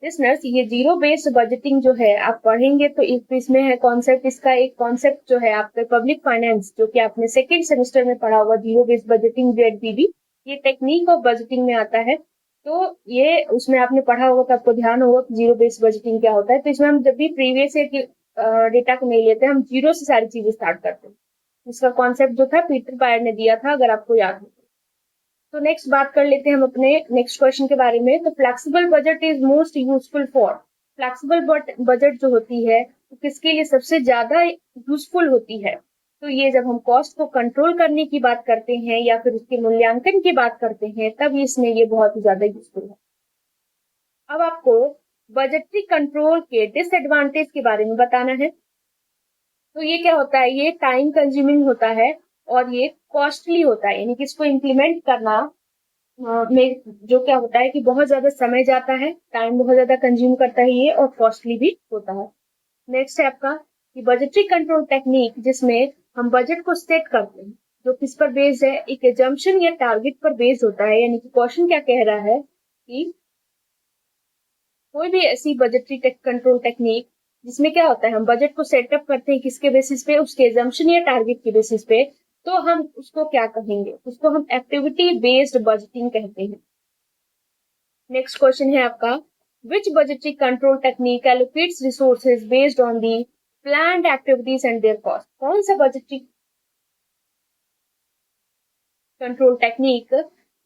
लिसनर्स ये जीरो बेस्ड बजटिंग जो है आप पढ़ेंगे तो इसमें है कॉन्सेप्ट, इसका एक कॉन्सेप्ट जो है आपके पब्लिक फाइनेंस जो कि आपने सेकेंड सेमेस्टर में पढ़ा हुआ, जीरो बेस्ड बजटिंग जेडबीबी, ये टेक्निक ऑफ बजटिंग में आता है। तो ये उसमें आपने पढ़ा होगा तो आपको ध्यान होगा कि जीरो बेस्ड बजटिंग क्या होता है। तो इसमें हम जब भी प्रीवियस ईयर की डेटा को नहीं लेते, हम जीरो से सारी चीजें स्टार्ट करते हैं। इसका कॉन्सेप्ट जो था पीटर पायर ने दिया था, अगर आपको याद हो। तो नेक्स्ट बात कर लेते हैं हम अपने नेक्स्ट क्वेश्चन के बारे में। तो flexible budget is most useful for, flexible budget जो होती है तो किसके लिए सबसे ज्यादा यूजफुल होती है, तो ये जब हम कॉस्ट को कंट्रोल करने की बात करते हैं या फिर उसके मूल्यांकन की बात करते हैं, तब इसमें ये बहुत ही ज्यादा यूजफुल है। अब आपको बजटरी कंट्रोल के डिसएडवांटेज के बारे में बताना है। तो ये क्या होता है, ये टाइम कंज्यूमिंग होता है और ये कॉस्टली होता है, यानी कि इसको इम्प्लीमेंट करना में जो क्या होता है कि बहुत ज्यादा समय जाता है, टाइम बहुत ज्यादा कंज्यूम करता है ये, और कॉस्टली भी होता है। नेक्स्ट है आपका कि बजटरी कंट्रोल टेक्निक जिसमें हम बजट को सेट करते हैं, जो किस पर बेस्ड है, एक एजम्पशन या टारगेट पर बेस्ड होता है। यानी कि क्वेश्चन क्या कह रहा है कि कोई भी ऐसी बजटरी कंट्रोल टेक्निक जिसमें क्या होता है हम बजट को सेटअप करते हैं किसके बेसिस पे, उसके एजम्पशन या टारगेट के बेसिस पे, तो हम उसको क्या कहेंगे, उसको हम एक्टिविटी बेस्ड बजटिंग कहते हैं। नेक्स्ट क्वेश्चन है आपका which budgetary control technique allocates resources based on the planned activities and their cost. कौन सा बजटरी कंट्रोल टेक्निक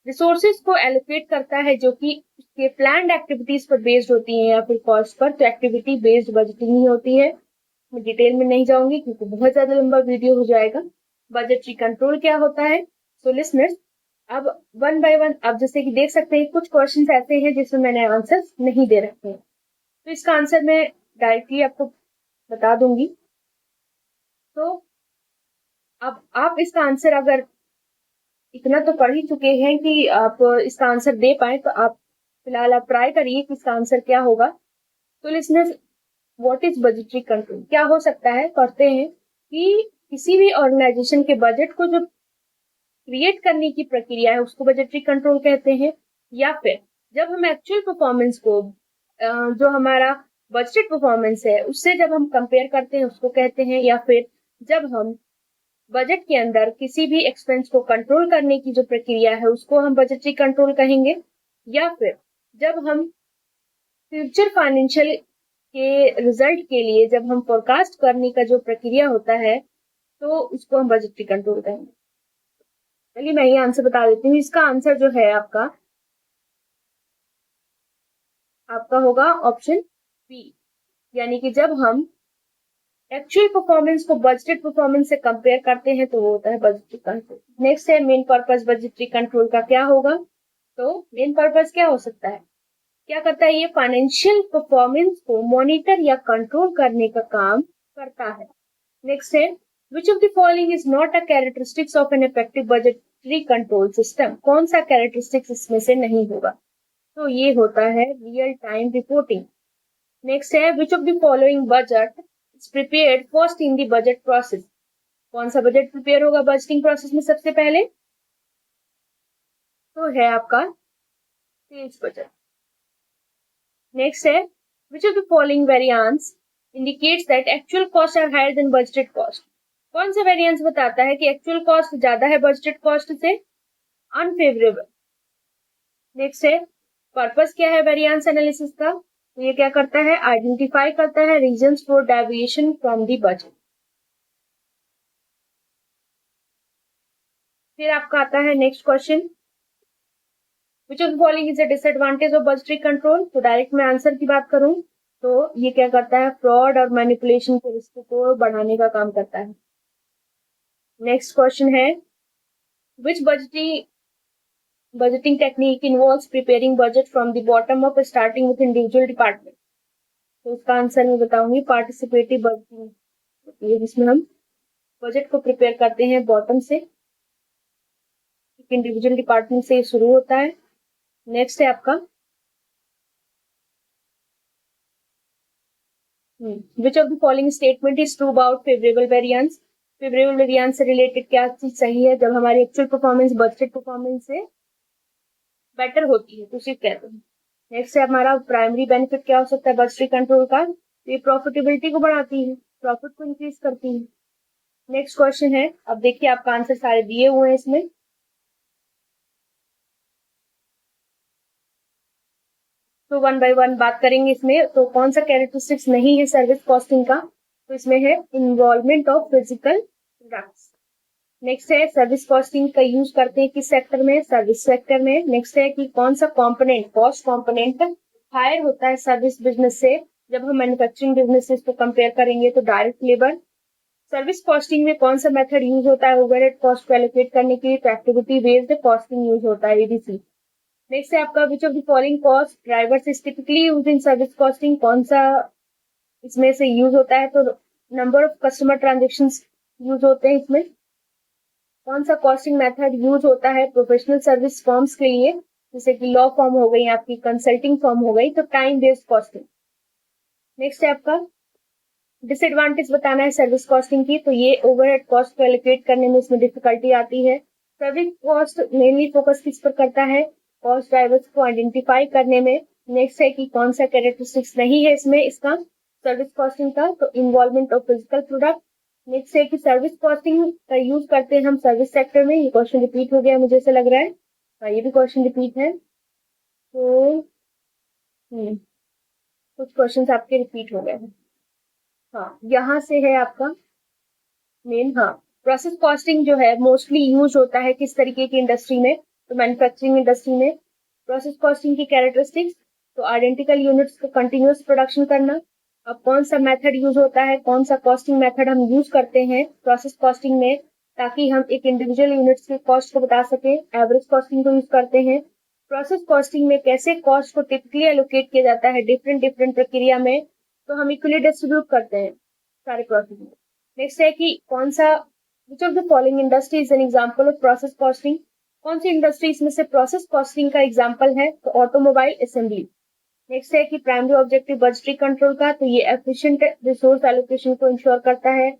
रिसोर्सेज को एलोकेट करता है जो कि उसके प्लान्ड एक्टिविटीज पर बेस्ड होती है या फिर कॉस्ट पर, तो एक्टिविटी बेस्ड बजटिंग ही होती है। मैं डिटेल में नहीं जाऊंगी क्योंकि बहुत ज्यादा लंबा वीडियो हो जाएगा। बजटरी कंट्रोल क्या होता है, सो लिसनर्स अब वन बाय वन आप जैसे कि देख सकते हैं कुछ क्वेश्चंस ऐसे हैं जिसमें मैंने आंसर नहीं दे रखे हैं, तो इसका आंसर मैं डायरेक्टली आपको बता दूंगी। तो अब आप इसका आंसर अगर इतना तो पढ़ ही चुके हैं कि आप इसका आंसर दे पाए, तो आप फिलहाल आप ट्राई करिए कि इसका आंसर क्या होगा। तो listeners what is budgetary control, क्या हो सकता है, करते हैं कि किसी भी ऑर्गेनाइजेशन के बजट को जो क्रिएट करने की प्रक्रिया है उसको बजटरी कंट्रोल कहते हैं, या फिर जब हम एक्चुअल परफॉर्मेंस को जो हमारा बजटेड परफॉर्मेंस है उससे जब हम कंपेयर करते हैं उसको कहते हैं, या फिर जब हम बजट के अंदर किसी भी एक्सपेंस को कंट्रोल करने की जो प्रक्रिया है उसको हम बजटरी कंट्रोल कहेंगे, या फिर जब हम फ्यूचर फाइनेंशियल के रिजल्ट के लिए जब हम फोरकास्ट करने का जो प्रक्रिया होता है तो उसको हम बजटरी कंट्रोल कहेंगे। चलिए मैं ये आंसर बता देती हूँ, इसका आंसर जो है आपका आपका होगा ऑप्शन बी, यानी कि जब हम एक्चुअल परफॉर्मेंस को बजटेड परफॉर्मेंस से कंपेयर करते हैं तो वो होता है बजटरी कंट्रोल। नेक्स्ट है मेन पर्पस बजटरी कंट्रोल का क्या होगा, तो मेन पर्पस क्या हो सकता है, क्या करता है, ये फाइनेंशियल परफॉर्मेंस को मॉनिटर या कंट्रोल करने का काम करता है। नेक्स्ट है which of the following is not a characteristics of an effective budgetary control system, कौन सा कैरेक्टरिस्टिक्स इसमें से नहीं होगा, तो ये होता है रियल टाइम रिपोर्टिंग। नेक्स्ट है which of the following budget is prepared first in the budget process, कौन सा बजट प्रिपेयर होगा बजटिंग प्रोसेस में सबसे पहले, तो है आपका सेल्स बजट। नेक्स्ट है which of the following variance indicates that actual costs are higher than budgeted cost, कौन सा वेरिएंस बताता है कि एक्चुअल कॉस्ट ज्यादा है बजटेड कॉस्ट से, अनफेवरेबल। नेक्स्ट है पर्पस क्या है वेरिएंस एनालिसिस का, तो ये क्या करता है, आइडेंटिफाई करता है reasons for deviation from the budget. फिर आपका आता है next question, which of the following is a disadvantage of budgetary control. तो डायरेक्ट मैं आंसर की बात करूं तो ये क्या करता है, फ्रॉड और मैनिपुलेशन के रिस्क को बढ़ाने का काम करता है। नेक्स्ट क्वेश्चन है, विच budgeting technique involves preparing budget from the bottom up starting with individual department। तो इसका आंसर मैं बताऊंगी, पार्टिसिपेटिव बजटिंग होती है जिसमें हम बजट को प्रिपेयर करते हैं बॉटम से, इंडिविजुअल डिपार्टमेंट से शुरू होता है। नेक्स्ट है आपका, which of the following statement is true about favourable variance. Favourable variance से रिलेटेड क्या चीज सही है, जब हमारी एक्चुअल परफॉर्मेंस बजटेड परफॉर्मेंस से बेटर होती है तो उसे कहते हैं। नेक्स्ट है हमारा, प्राइमरी बेनिफिट क्या हो सकता है बजटरी कंट्रोल का, ये प्रॉफिटेबिलिटी को बढ़ाती है, प्रॉफिट को इंक्रीज करती है। नेक्स्ट क्वेश्चन है, अब देखिए आपका आंसर सारे दिए हुए हैं इसमें। तो वन बाय वन बात करेंगे इसमें। तो कौन सा कैरेक्टरिस्टिक्स नहीं है सर्विस कॉस्टिंग का, तो इसमें है involvement of physical products. Next है, सर्विस कॉस्टिंग का यूज करते हैं किस सेक्टर में, सर्विस सेक्टर में। नेक्स्ट है कि कौन सा कंपोनेंट, कॉस्ट कंपोनेंट हायर होता है सर्विस बिजनेस से, जब हम मैन्युफैक्चरिंग बिजनेस से इसको कंपेयर करेंगे तो डायरेक्ट लेबर। सर्विस कॉस्टिंग में कौन सा मेथड यूज होता है ओवरहेड कॉस्ट को एलोकेट करने के लिए, तो एक्टिविटी बेस्ड कॉस्टिंग यूज होता है, एबीसी। नेक्स्ट है आपका, which of the following cost drivers is typically used in service costing. कौन सा इसमें से यूज होता है, तो number of customer transaction use होते हैं इसमें। कौन सा कॉस्टिंग मेथड यूज होता है प्रोफेशनल सर्विस फॉर्म्स के लिए, जैसे कि लॉ फॉर्म हो गई, आपकी कंसल्टिंग फॉर्म हो गई, तो टाइम बेस्ड कॉस्टिंग। नेक्स्ट है आपका, डिसएडवांटेज बताना है सर्विस कॉस्टिंग की, तो ये ओवरहेड कॉस्ट को एलोकेट करने में इसमें डिफिकल्टी आती है। सर्विस कॉस्ट मेनली फोकस किस पर करता है, कॉस्ट ड्राइवर्स को आइडेंटिफाई करने में। नेक्स्ट है कि कौन सा कैरेक्टरिस्टिक्स नहीं है इसमें इसका सर्विस कॉस्टिंग का, तो involvement of physical product. Next है कि सर्विस कॉस्टिंग का यूज करते हैं हम सर्विस सेक्टर में। ये क्वेश्चन रिपीट हो गया मुझे ऐसा लग रहा है, हाँ ये भी क्वेश्चन रिपीट है। तो कुछ क्वेश्चंस आपके रिपीट हो गए हैं। हाँ, यहाँ से है आपका मेन, हाँ, प्रोसेस कॉस्टिंग जो है मोस्टली यूज होता है किस तरीके की इंडस्ट्री में, तो मैन्युफैक्चरिंग इंडस्ट्री में। प्रोसेस कॉस्टिंग की कैरेक्टरिस्टिक्स, तो आइडेंटिकल यूनिट्स को कंटिन्यूअस प्रोडक्शन करना। अब कौन सा मेथड यूज होता है, कौन सा कॉस्टिंग मेथड हम यूज करते हैं प्रोसेस कॉस्टिंग में, ताकि हम एक इंडिविजुअल यूनिट्स के कॉस्ट को बता सके, एवरेज कॉस्टिंग को यूज करते हैं। प्रोसेस कॉस्टिंग में कैसे कॉस्ट को टिपिकली एलोकेट किया जाता है डिफरेंट डिफरेंट प्रक्रिया में, तो हम इक्वली डिस्ट्रीब्यूट करते हैं सारे प्रोसेस में। नेक्स्ट है कि कौन सा, विच of the following industry is an example of process costing. कौन सी इंडस्ट्री इसमें से प्रोसेस कॉस्टिंग का एग्जांपल है, तो ऑटोमोबाइल असेंबली। नेक्स्ट है कि प्राइमरी ऑब्जेक्टिव बजटरी कंट्रोल का, तो ये एफिशिएंट रिसोर्स एलोकेशन को इंश्योर करता है।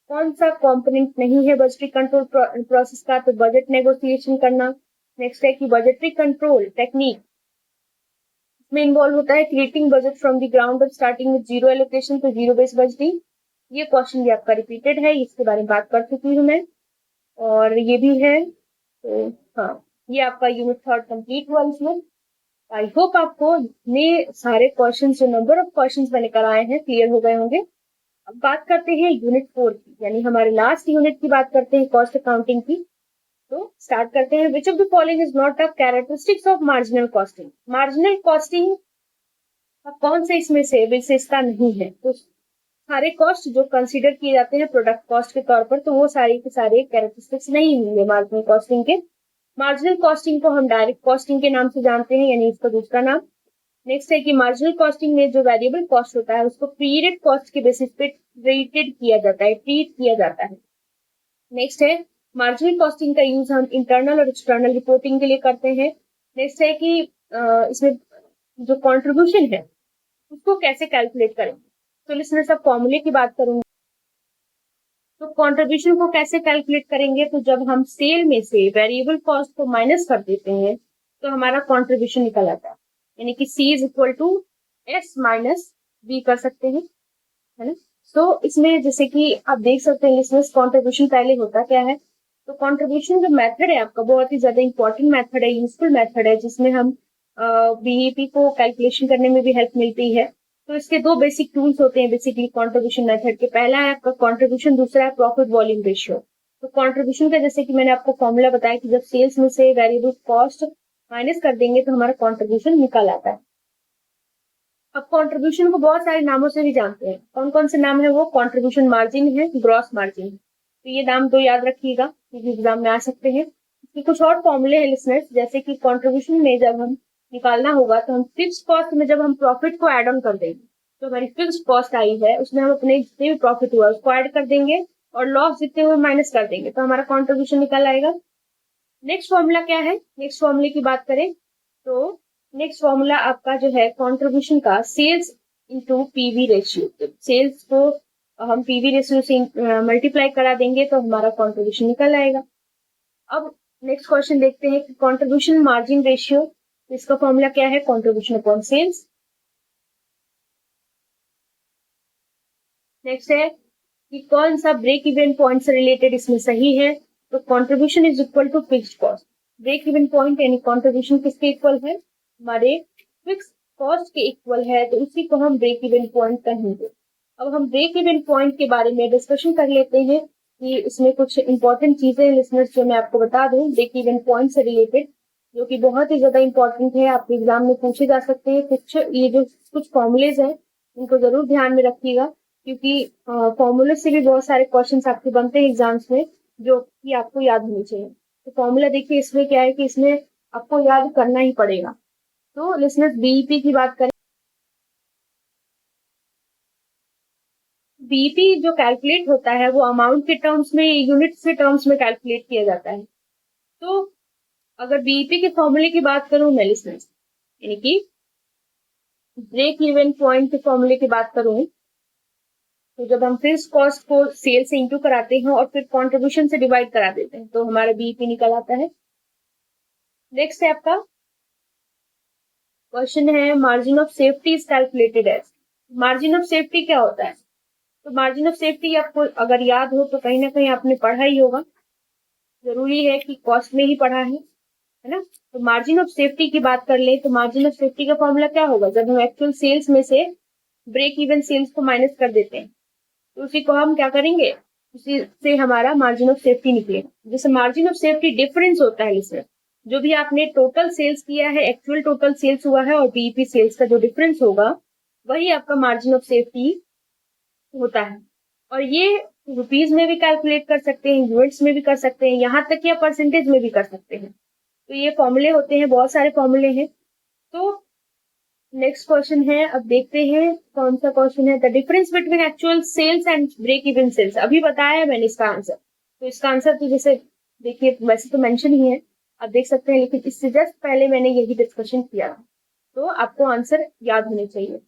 कौन सा कंपोनेंट नहीं है बजटरी कंट्रोल प्रोसेस का, तो बजट नेगोशिएशन करना। नेक्स्ट है कि बजटरी कंट्रोल टेक्निक में इन्वॉल्व होता है creating budget from the ground starting with zero allocation, तो जीरो बेस्ड बजटिंग। ये क्वेश्चन भी आपका रिपीटेड है, इसके बारे में बात कर चुकी हूँ मैं, और ये भी है। तो हाँ, ये आपका यूनिट थर्ड कंप्लीट हुआ इसमें। आई होप आपको ये सारे क्वेश्चंस, जो नंबर ऑफ क्वेश्चंस मैंने कराए हैं, क्लियर हो गए होंगे। अब बात करते हैं यूनिट 4 की, यानी हमारे लास्ट यूनिट की बात करते हैं कॉस्ट अकाउंटिंग की। तो स्टार्ट करते हैं, विच of the following is not a characteristics of marginal costing. Marginal costing कौन से इसमें से विशेषता नहीं है, तो सारे कॉस्ट जो कंसीडर किए जाते हैं प्रोडक्ट कॉस्ट के तौर पर, तो वो सारे के सारे कैरेक्टरिस्टिक्स नहीं होंगे मार्जिनल कॉस्टिंग के। मार्जिनल कॉस्टिंग को हम डायरेक्ट कॉस्टिंग के नाम से जानते हैं, यानी इसका दूसरा नाम। नेक्स्ट है कि मार्जिनल कॉस्टिंग में जो वेरिएबल कॉस्ट होता है उसको पीरियड कॉस्ट के बेसिस पे ट्रीट किया जाता है। नेक्स्ट है, मार्जिनल कॉस्टिंग का यूज हम इंटरनल और एक्सटर्नल रिपोर्टिंग के लिए करते हैं। नेक्स्ट है कि इसमें जो कॉन्ट्रीब्यूशन है उसको कैसे कैलकुलेट करेंगे, तो लिसनर्स अब फॉर्मूले की बात करूंगी। तो कंट्रीब्यूशन को कैसे कैलकुलेट करेंगे, तो जब हम सेल में से वेरिएबल कॉस्ट को माइनस कर देते हैं तो हमारा कंट्रीब्यूशन निकल आता है, यानी कि C is equal to S minus B कर सकते हैं, है ना। तो इसमें जैसे कि आप देख सकते हैं लिसनर्स, कंट्रीब्यूशन पहले होता क्या है, तो कंट्रीब्यूशन जो मेथड है आपका बहुत ही ज्यादा इंपॉर्टेंट मेथड है, यूजफुल मेथड है, जिसमें हम बीईपी को कैलकुलेशन करने में भी हेल्प मिलती है। तो इसके दो बेसिक टूल्स होते हैं बेसिकली कंट्रीब्यूशन मेथड के, पहला है आपका कंट्रीब्यूशन, दूसरा है प्रॉफिट वॉल्यूम रेशियो। तो कंट्रीब्यूशन का जैसे कि मैंने आपको फॉर्मूला बताया कि जब सेल्स में से वेरिएबल कॉस्ट माइनस कर देंगे तो हमारा कंट्रीब्यूशन निकल आता है। अब कंट्रीब्यूशन को बहुत सारे नामों से भी जानते हैं। कौन कौन से नाम है वो? कंट्रीब्यूशन मार्जिन है, ग्रॉस मार्जिन है। तो ये नाम तो याद रखिएगा क्योंकि एग्जाम में आ सकते हैं। इसके कुछ और फॉर्मूले हैं लिसनर्स, जैसे कि कंट्रीब्यूशन में जब हम निकालना होगा तो हम फिक्स कॉस्ट में जब हम प्रॉफिट को एड ऑन कर देंगे, तो हमारी फिक्स कॉस्ट आई है उसमें हम अपने जितने भी प्रॉफिट हुआ उसको ऐड कर देंगे और लॉस जितने हुए माइनस कर देंगे तो हमारा कंट्रीब्यूशन निकल आएगा। नेक्स्ट फॉर्मूला क्या है? नेक्स्ट फॉर्मूले की बात करें तो नेक्स्ट फॉर्मूला आपका जो है कंट्रीब्यूशन का sales into PV ratio. Sales को हम पीवी रेशियो से मल्टीप्लाई करा देंगे तो हमारा कंट्रीब्यूशन निकल आएगा। अब नेक्स्ट क्वेश्चन देखते हैं कि कंट्रीब्यूशन मार्जिन रेशियो, इसका फॉर्मूला क्या है? Contribution upon sales. नेक्स्ट है कि कौन सा ब्रेक इवन पॉइंट से रिलेटेड इसमें सही है? तो contribution is equal to fixed cost. Break even point यानी कंट्रीब्यूशन किसके इक्वल है? हमारे फिक्स कॉस्ट के इक्वल है, तो इसी को हम ब्रेक इवन पॉइंट कहेंगे। अब हम ब्रेक इवन पॉइंट के बारे में डिस्कशन कर लेते हैं कि इसमें कुछ इंपॉर्टेंट चीजें लिसनर्स जो मैं आपको बता दूं ब्रेक इवन पॉइंट से रिलेटेड, जो कि बहुत ही ज्यादा इंपॉर्टेंट है, आपके एग्जाम में पूछे जा सकते हैं। कुछ ये जो कुछ फॉर्मुलेज हैं इनको जरूर ध्यान में रखिएगा क्योंकि फॉर्मूले से भी बहुत सारे क्वेश्चंस आपके बनते हैं एग्जाम्स में जो कि आपको याद होने चाहिए। तो फॉर्मूला देखिए इसमें क्या है कि इसमें आपको याद करना ही पड़ेगा। तो लिसनर्स बीईपी की बात करें, बीईपी जो कैलकुलेट होता है वो अमाउंट के टर्म्स में, यूनिट्स के टर्म्स में कैलकुलेट किया जाता है। तो अगर बीईपी के फॉर्मूले की बात करूं मैं लिसनर्स, यानी कि ब्रेक इवन पॉइंट के फॉर्मूले की बात करूं तो जब हम फिक्स कॉस्ट को सेल से इंटू कराते हैं और फिर कंट्रीब्यूशन से डिवाइड करा देते हैं तो हमारा बीईपी निकल आता है। नेक्स्ट है आपका क्वेश्चन है margin of safety is calculated as. Margin of safety क्या होता है? तो मार्जिन ऑफ सेफ्टी आपको अगर याद हो तो कहीं ना कहीं आपने पढ़ा ही होगा, जरूरी है कि कॉस्ट में ही पढ़ा है ना। तो मार्जिन ऑफ सेफ्टी की बात कर ले तो मार्जिन ऑफ सेफ्टी का फॉर्मूला क्या होगा? जब हम एक्चुअल सेल्स में से ब्रेक इवन सेल्स को माइनस कर देते हैं तो उसी को हम क्या करेंगे, उसी से हमारा मार्जिन ऑफ सेफ्टी निकलेगा। जैसे मार्जिन ऑफ सेफ्टी डिफरेंस होता है इसमें, जो भी आपने टोटल सेल्स किया है, एक्चुअल टोटल सेल्स हुआ है और बीईपी सेल्स का जो डिफरेंस होगा वही आपका मार्जिन ऑफ सेफ्टी होता है। और ये रुपीज में भी कैलकुलेट कर सकते हैं, यूनिट्स में भी कर सकते हैं, यहाँ तक या परसेंटेज में भी कर सकते हैं। तो ये फॉर्मूले होते हैं, बहुत सारे फॉर्मूले हैं। तो नेक्स्ट क्वेश्चन है, अब देखते हैं कौन सा क्वेश्चन है। The difference between actual sales and break even sales. अभी बताया है मैंने इसका आंसर, तो इसका आंसर तो जैसे देखिए वैसे तो मेंशन ही है, आप देख सकते हैं, लेकिन इससे जस्ट पहले मैंने यही डिस्कशन किया था, तो आपको आंसर याद होने चाहिए।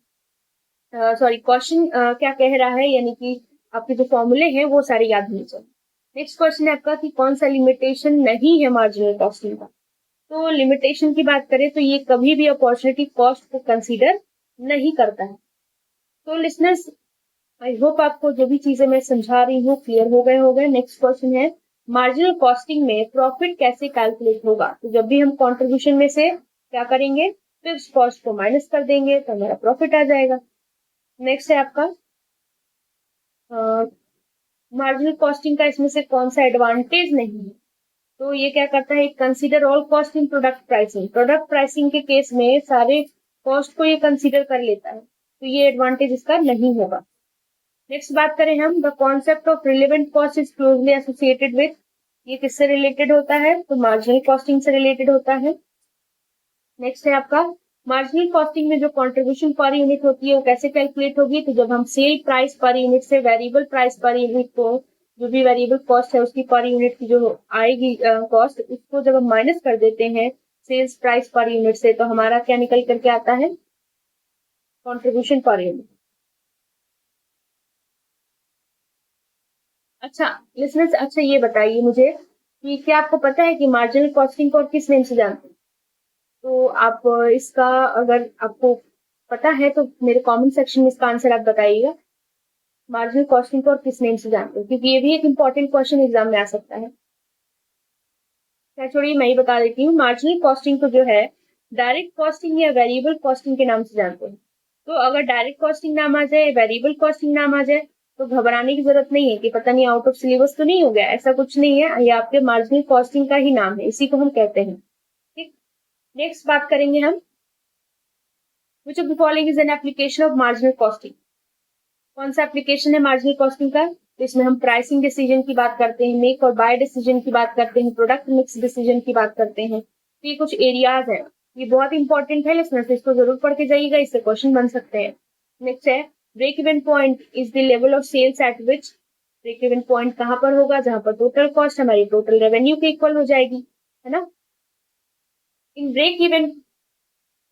सॉरी, क्वेश्चन क्या कह रहा है, यानी कि आपके जो फॉर्मूले हैं वो सारे याद होने चाहिए। नेक्स्ट क्वेश्चन है आपका कि कौन सा लिमिटेशन नहीं है मार्जिनल कॉस्टिंग का। तो लिमिटेशन की बात करें तो ये कभी भी अपॉर्चुनिटी कॉस्ट को कंसीडर नहीं करता है। तो लिसनर्स, आई होप आपको जो भी चीजें मैं समझा रही हूँ क्लियर हो गए होंगे। नेक्स्ट क्वेश्चन है मार्जिनल कॉस्टिंग में प्रॉफिट कैसे कैलकुलेट होगा। तो जब भी हम कंट्रीब्यूशन में से क्या करेंगे, फिक्स कॉस्ट को माइनस कर देंगे तो हमारा प्रॉफिट आ जाएगा। नेक्स्ट है आपका मार्जिनल कॉस्टिंग का इसमें से कौन सा एडवांटेज नहीं है। तो ये क्या करता है, consider all cost in product pricing. Product pricing के केस में सारे कॉस्ट को ये कंसीडर कर लेता है, तो ये एडवांटेज इसका नहीं होगा। नेक्स्ट बात करें हम, the concept of relevant cost is closely associated with. ये किससे रिलेटेड होता है? तो मार्जिनल कॉस्टिंग से रिलेटेड होता है। नेक्स्ट है आपका मार्जिनल कॉस्टिंग में जो कंट्रीब्यूशन पर यूनिट होती है वो कैसे कैलकुलेट होगी। तो जब हम सेल प्राइस पर यूनिट से वेरिएबल प्राइस पर यूनिट को, जो भी वेरिएबल कॉस्ट है उसकी पर यूनिट की जो आएगी कॉस्ट, उसको जब हम माइनस कर देते हैं सेल्स प्राइस पर यूनिट से तो हमारा क्या निकल करके आता है, कंट्रीब्यूशन पर यूनिट। अच्छा लिसनर्स, अच्छा ये बताइए मुझे कि क्या आपको पता है कि मार्जिनल कॉस्टिंग को किस नेम से जानते हैं। तो आप इसका अगर आपको पता है तो मेरे कमेंट सेक्शन में इसका आंसर आप बताइएगा। मार्जिनल कॉस्टिंग को और किस नेम से जानते हो, क्योंकि ये भी एक इंपॉर्टेंट क्वेश्चन एग्जाम में आ सकता है। क्या छोड़िए, मैं ही बता देती हूँ। मार्जिनल कॉस्टिंग को जो है डायरेक्ट कॉस्टिंग या वेरिएबल कॉस्टिंग के नाम से जानते हैं। तो अगर डायरेक्ट कॉस्टिंग नाम आ जाए, वेरिएबल कॉस्टिंग नाम आ जाए, तो घबराने की जरूरत नहीं है कि पता नहीं आउट ऑफ सिलेबस तो नहीं हो गया, ऐसा कुछ नहीं है, ये आपके मार्जिनल कॉस्टिंग का ही नाम है, इसी को हम कहते हैं। ठीक, नेक्स्ट बात करेंगे हम, विच of the following is an application of marginal costing. कौन सा एप्लीकेशन है मार्जिनल कॉस्टिंग का? तो इसमें हम प्राइसिंग डिसीजन की बात करते हैं, मेक और बाय डिसीजन की बात करते हैं, प्रोडक्ट मिक्स डिसीजन की बात करते हैं। तो ये कुछ एरियाज है, ये बहुत इंपॉर्टेंट है लिसनर्स, इसको जरूर पढ़ के जाइएगा, इससे क्वेश्चन बन सकते हैं। नेक्स्ट है, break even point is the level of sales at which. Break even point कहाँ पर होगा? जहां पर टोटल कॉस्ट हमारी टोटल रेवेन्यू के इक्वल हो जाएगी, है ना। In break even,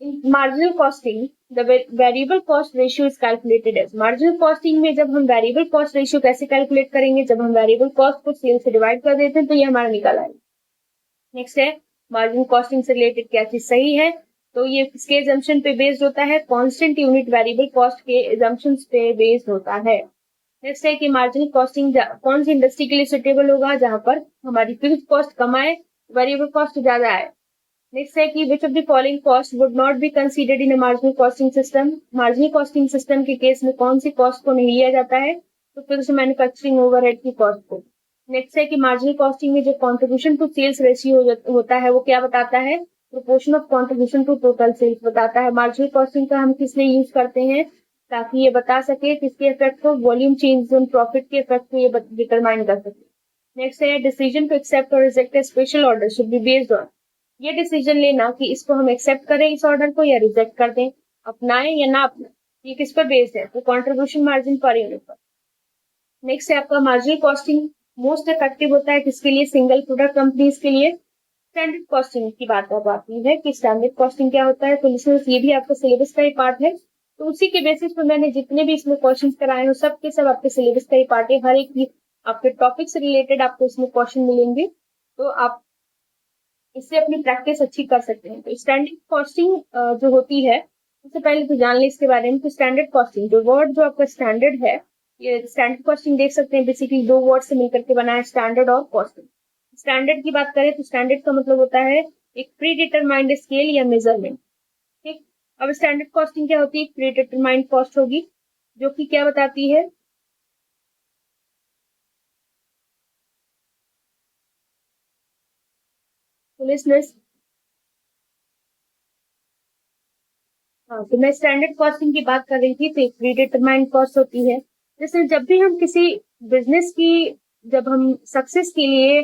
in marginal costing the variable cost ratio is calculated as। marginal costing में जब हम variable cost ratio कैसे calculate करेंगे? जब हम variable cost को sales से divide कर देते हैं तो ये हमारा निकल आएगा। नेक्स्ट है, marginal costing से रिलेटेड क्या चीज सही है? तो ये किसके assumption पे बेस्ड होता है? constant unit variable cost के assumptions पे बेस्ड होता है। नेक्स्ट है कि मार्जिनल कॉस्टिंग कौन सी इंडस्ट्री के लिए सुटेबल होगा? जहां पर हमारी फिक्स्ड कॉस्ट कम आए, वेरिएबल कॉस्ट ज्यादा आए। नेक्स्ट है कि विच of the following cost would not be considered in a marginal costing system. Marginal costing system के केस में कौन सी कॉस्ट को नहीं लिया जाता है? तो फिर से मैन्युफैक्चरिंग ओवरहेड की कॉस्ट को। नेक्स्ट है कि मार्जिनल कॉस्टिंग में जो कंट्रीब्यूशन टू सेल्स रेशियो होता है वो क्या बताता है? Proportion of contribution to total sales बताता है। मार्जिनल कॉस्टिंग का हम किस लिए यूज करते हैं? ताकि ये बता सके किसके इफेक्ट को, वॉल्यूम चेंज ऑन प्रॉफिट के इफेक्ट को ये डिटरमाइन कर सके। नेक्स्ट है, डिसीजन टू एक्सेप्ट और reject A special order should be based on. ये डिसीजन लेना कि इसको हम एक्सेप्ट करें इस ऑर्डर को या रिजेक्ट कर दें, अपनाएं या ना अपनाएं, ये किस पर बेस्ड है? तो कंट्रीब्यूशन मार्जिन पर यूनिट पर। नेक्स्ट है आपका, मार्जिनल कॉस्टिंग मोस्ट इफेक्टिव होता है किसके लिए? सिंगल प्रोडक्ट कंपनीज के लिए। स्टैंडर्ड कॉस्टिंग की बात अब आती है कि स्टैंडर्ड कॉस्टिंग क्या होता है। तो लिसनर्स ये भी आपका सिलेबस का ही पार्ट है, तो उसी के बेसिस पे मैंने जितने भी इसमें क्वेश्चन कराए हैं सब के सब आपके सिलेबस का ही पार्ट है। हर एक आपके टॉपिक से रिलेटेड आपको इसमें क्वेश्चन मिलेंगे, तो आप इससे अपनी प्रैक्टिस अच्छी कर सकते हैं। तो स्टैंडर्ड कॉस्टिंग जो होती है, सबसे पहले तो जान लें इसके बारे में। तो स्टैंडर्ड कॉस्टिंग जो वर्ड जो आपका स्टैंडर्ड है, ये स्टैंडर्ड कॉस्टिंग देख सकते हैं बेसिकली दो वर्ड से मिलकर के बना है, स्टैंडर्ड और कॉस्टिंग। स्टैंडर्ड की बात करें तो स्टैंडर्ड का मतलब होता है एक प्री डिटरमाइंड स्केल या मेजरमेंट। ठीक, अब स्टैंडर्ड कॉस्टिंग क्या होती है? प्री डिटरमाइंड कॉस्ट होगी, जो कि क्या बताती है? तो लिसनर्स, हाँ, तो मैं स्टैंडर्ड कॉस्टिंग की बात कर रही थी। तो एक प्री डिटरमाइंड कॉस्ट होती है, जैसे जब भी हम किसी बिजनेस की, जब हम सक्सेस के लिए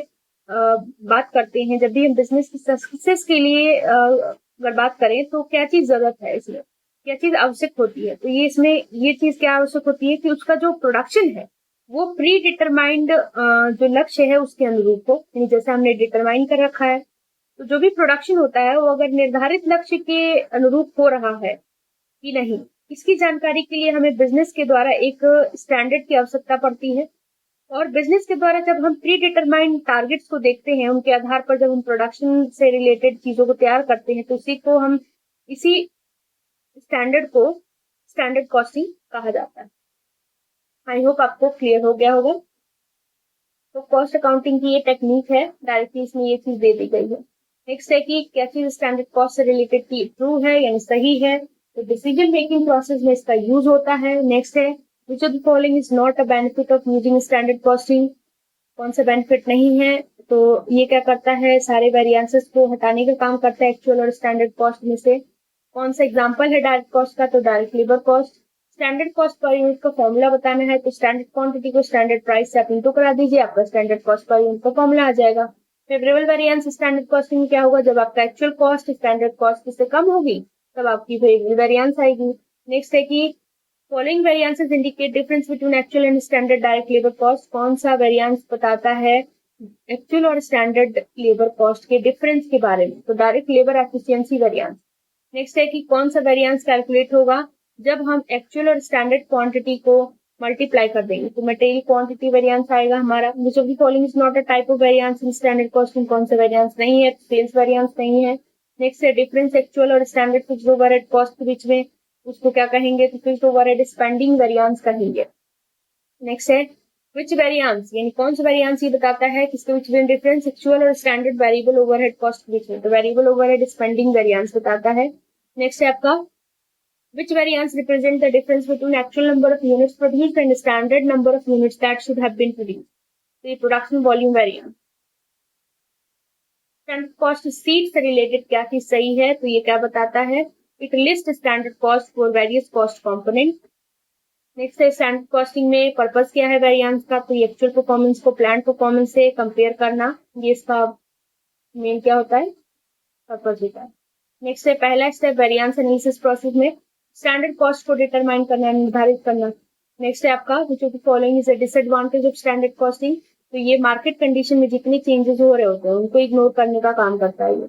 बात करते हैं, जब भी हम बिजनेस की सक्सेस के लिए अगर बात करें तो क्या चीज जरूरत है, इसमें क्या चीज आवश्यक होती है? तो ये इसमें ये चीज क्या आवश्यक होती है कि उसका जो प्रोडक्शन है वो प्री डिटरमाइंड जो लक्ष्य है उसके अनुरूप हो, यानी जैसे हमने डिटरमाइन कर रखा है। तो जो भी प्रोडक्शन होता है वो अगर निर्धारित लक्ष्य के अनुरूप हो रहा है कि नहीं, इसकी जानकारी के लिए हमें बिजनेस के द्वारा एक स्टैंडर्ड की आवश्यकता पड़ती है। और बिजनेस के द्वारा जब हम प्री डिटरमाइंड टारगेट्स को देखते हैं, उनके आधार पर जब हम प्रोडक्शन से रिलेटेड चीजों को तैयार करते हैं, तो इसी को हम, इसी स्टैंडर्ड को स्टैंडर्ड कॉस्टिंग कहा जाता है। आई होप आपको क्लियर हो गया होगा। तो कॉस्ट अकाउंटिंग की ये टेक्निक है, डायरेक्टली इसमें ये चीज दे दी गई है। नेक्स्ट है कि क्या चीज स्टैंडर्ड कॉस्ट से रिलेटेड की ट्रू है यानी सही है, तो डिसीजन मेकिंग प्रोसेस में इसका यूज होता है। नेक्स्ट है, which of the following is not a benefit of using standard costing. कौन सा बेनिफिट नहीं है? तो ये क्या करता है? सारे वेरिएंसेस को हटाने का काम करता है एक्चुअल और स्टैंडर्ड कॉस्ट में से। कौन सा एग्जांपल है डायरेक्ट कॉस्ट का? तो direct labour cost. Standard cost per unit का फॉर्मूला बताना है, तो स्टैंडर्ड क्वांटिटी को स्टैंडर्ड प्राइस से आप इंटू करा दीजिए, आपका स्टैंडर्ड कॉस्ट पर यूनिट का फॉर्मूला आ जाएगा। फेवरेबल वेरिएंस स्टैंडर्ड कॉस्टिंग में क्या होगा? जब आपका एक्चुअल कॉस्ट स्टैंडर्ड कॉस्ट से कम होगी तब आपकी फेवरेबल वेरिएंस आएगी। नेक्स्ट है कि following variances indicate difference between actual and standard direct labour cost. कौन सा वेरिएंस बताता है एक्चुअल और स्टैंडर्ड लेबर कॉस्ट के डिफरेंस के बारे में? तो direct labour efficiency variance. Next है कि कौन सा वेरिएंस कैलकुलेट होगा जब हम एक्चुअल और स्टैंडर्ड क्वांटिटी को मल्टीप्लाई कर देंगे? तो मटेरियल क्वांटिटी वेरिएंस आएगा हमारा। विच of the following is not a type of variance in standard costing. कौन सा वेरिएंस नहीं है? सेल्स वेरिएंस नहीं है। नेक्स्ट है, डिफरेंस एक्चुअल और स्टैंडर्ड फिक्स्ड ओवरहेड कॉस्ट के बीच में, उसको क्या कहेंगे? तो फिक्स्ड ओवरहेड स्पेंडिंग वेरिएंस कहेंगे। नेक्स्ट है, विच वेरिएंस, यानी कौन सा वेरिएंस ये बताता है किसके बीच में डिफरेंस एक्चुअल और स्टैंडर्ड वेरिएबल ओवरहेड कॉस्ट के बीच में? तो वेरिएबल ओवरहेड स्पेंडिंग वेरिएंस बताता है। नेक्स्ट है आपका, Which variance represent the difference between actual number of units produced and standard number of units that should have been produced? तो ये production volume variance. Standard cost sheet से related क्या चीज सही है, तो ये क्या बताता है, it list standard cost for various cost component. Next है स्टैंडर्ड कॉस्टिंग में पर्पस क्या है वेरिएंस का, तो एक्चुअल परफॉर्मेंस को प्लान परफॉर्मेंस से कंपेयर करना, ये इसका मेन क्या होता है, पर्पस होता है। नेक्स्ट है पहला स्टेप वेरिएंस एनालिसिस प्रोसेस में स्टैंडर्ड कॉस्ट को डिटरमाइन करना, निर्धारित करना। नेक्स्ट है आपका which of the following is a disadvantage of standard costing, तो ये मार्केट कंडीशन में जितने चेंजेस हो रहे होते हैं उनको इग्नोर करने का काम करता है।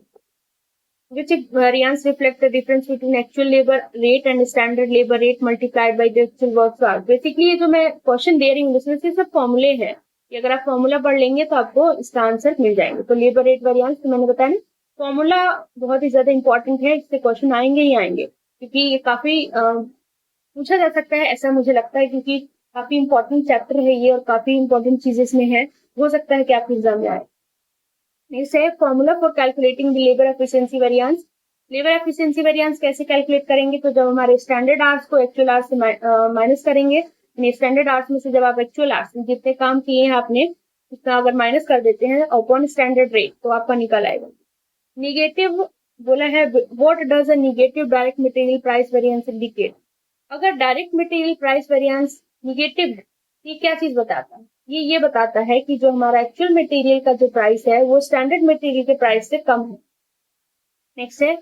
Which variance reflect the difference between actual labor rate and standard labor rate multiplied by the actual work hours। Basically ये जो मैं क्वेश्चन दे रही हूँ इसमें से सब फॉर्मूले हैं, कि अगर आप फॉर्मूला पढ़ लेंगे तो आपको इसका आंसर मिल जाएंगे। तो लेबर रेट वेरिएंस तो मैंने बताया ना, फॉर्मूला बहुत ही ज्यादा इंपॉर्टेंट है, इससे क्वेश्चन आएंगे ही आएंगे, क्योंकि ये काफी पूछा जा सकता है ऐसा मुझे लगता है, क्योंकि काफी इंपॉर्टेंट चैप्टर है ये और काफी इंपॉर्टेंट चीजें इसमें है, हो सकता है कि आपके एग्जाम में आए। नेक्स्ट है formula for calculating the labour efficiency variance. Labour efficiency variance कैसे कैलकुलेट करेंगे, तो जब हमारे स्टैंडर्ड आवर्स को एक्चुअल आवर्स से माइनस करेंगे, यानी स्टैंडर्ड आवर्स में से जब आप एक्चुअल आवर्स में जितने काम किए हैं आपने उतना अगर माइनस कर देते हैं अपॉन स्टैंडर्ड रेट, तो आपका निकल आएगा। निगेटिव बोला है, what does a negative direct material price variance indicate. अगर direct material price variance negative है, ये क्या चीज बताता है, ये बताता है कि जो हमारा एक्चुअल मटेरियल का जो प्राइस है वो स्टैंडर्ड मटेरियल के प्राइस से कम है। नेक्स्ट है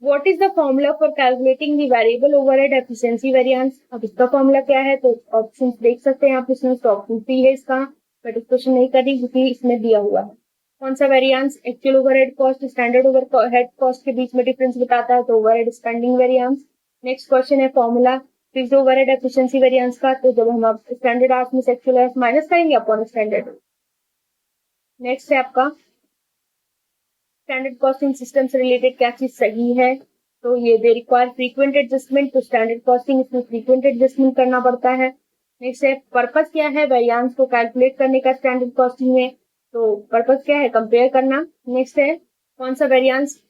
what is the formula for calculating the variable overhead efficiency variance. अब इसका फॉर्मूला क्या है, तो ऑप्शंस देख सकते हैं आप, इसमें ऑप्शन सी है इसका, मैं डिस्कशन नहीं कर रही क्योंकि इसमें दिया हुआ है। कौन सा variance actual overhead cost standard overhead cost के बीच में डिफरेंस बताता है, तो overhead spending variance. Next question है formula fixed overhead efficiency variance का, तो जब हम स्टैंडर्ड आवर्स में एक्चुअल आवर्स माइनस करेंगे अपॉन स्टैंडर्ड। नेक्स्ट है आपका स्टैंडर्ड कॉस्टिंग सिस्टम से रिलेटेड क्या चीज सही है, तो ये दे रिक्वायर फ्रीक्वेंट एडजस्टमेंट, तो स्टैंडर्ड कॉस्टिंग इसमें फ्रीक्वेंट एडजस्टमेंट करना पड़ता है। नेक्स्ट है पर्पस क्या है वेरिएंस को कैलकुलेट करने का स्टैंडर्ड कॉस्टिंग में, तो पर्पस क्या है, कंपेयर करना। नेक्स्ट है कौन सा वेरिएंस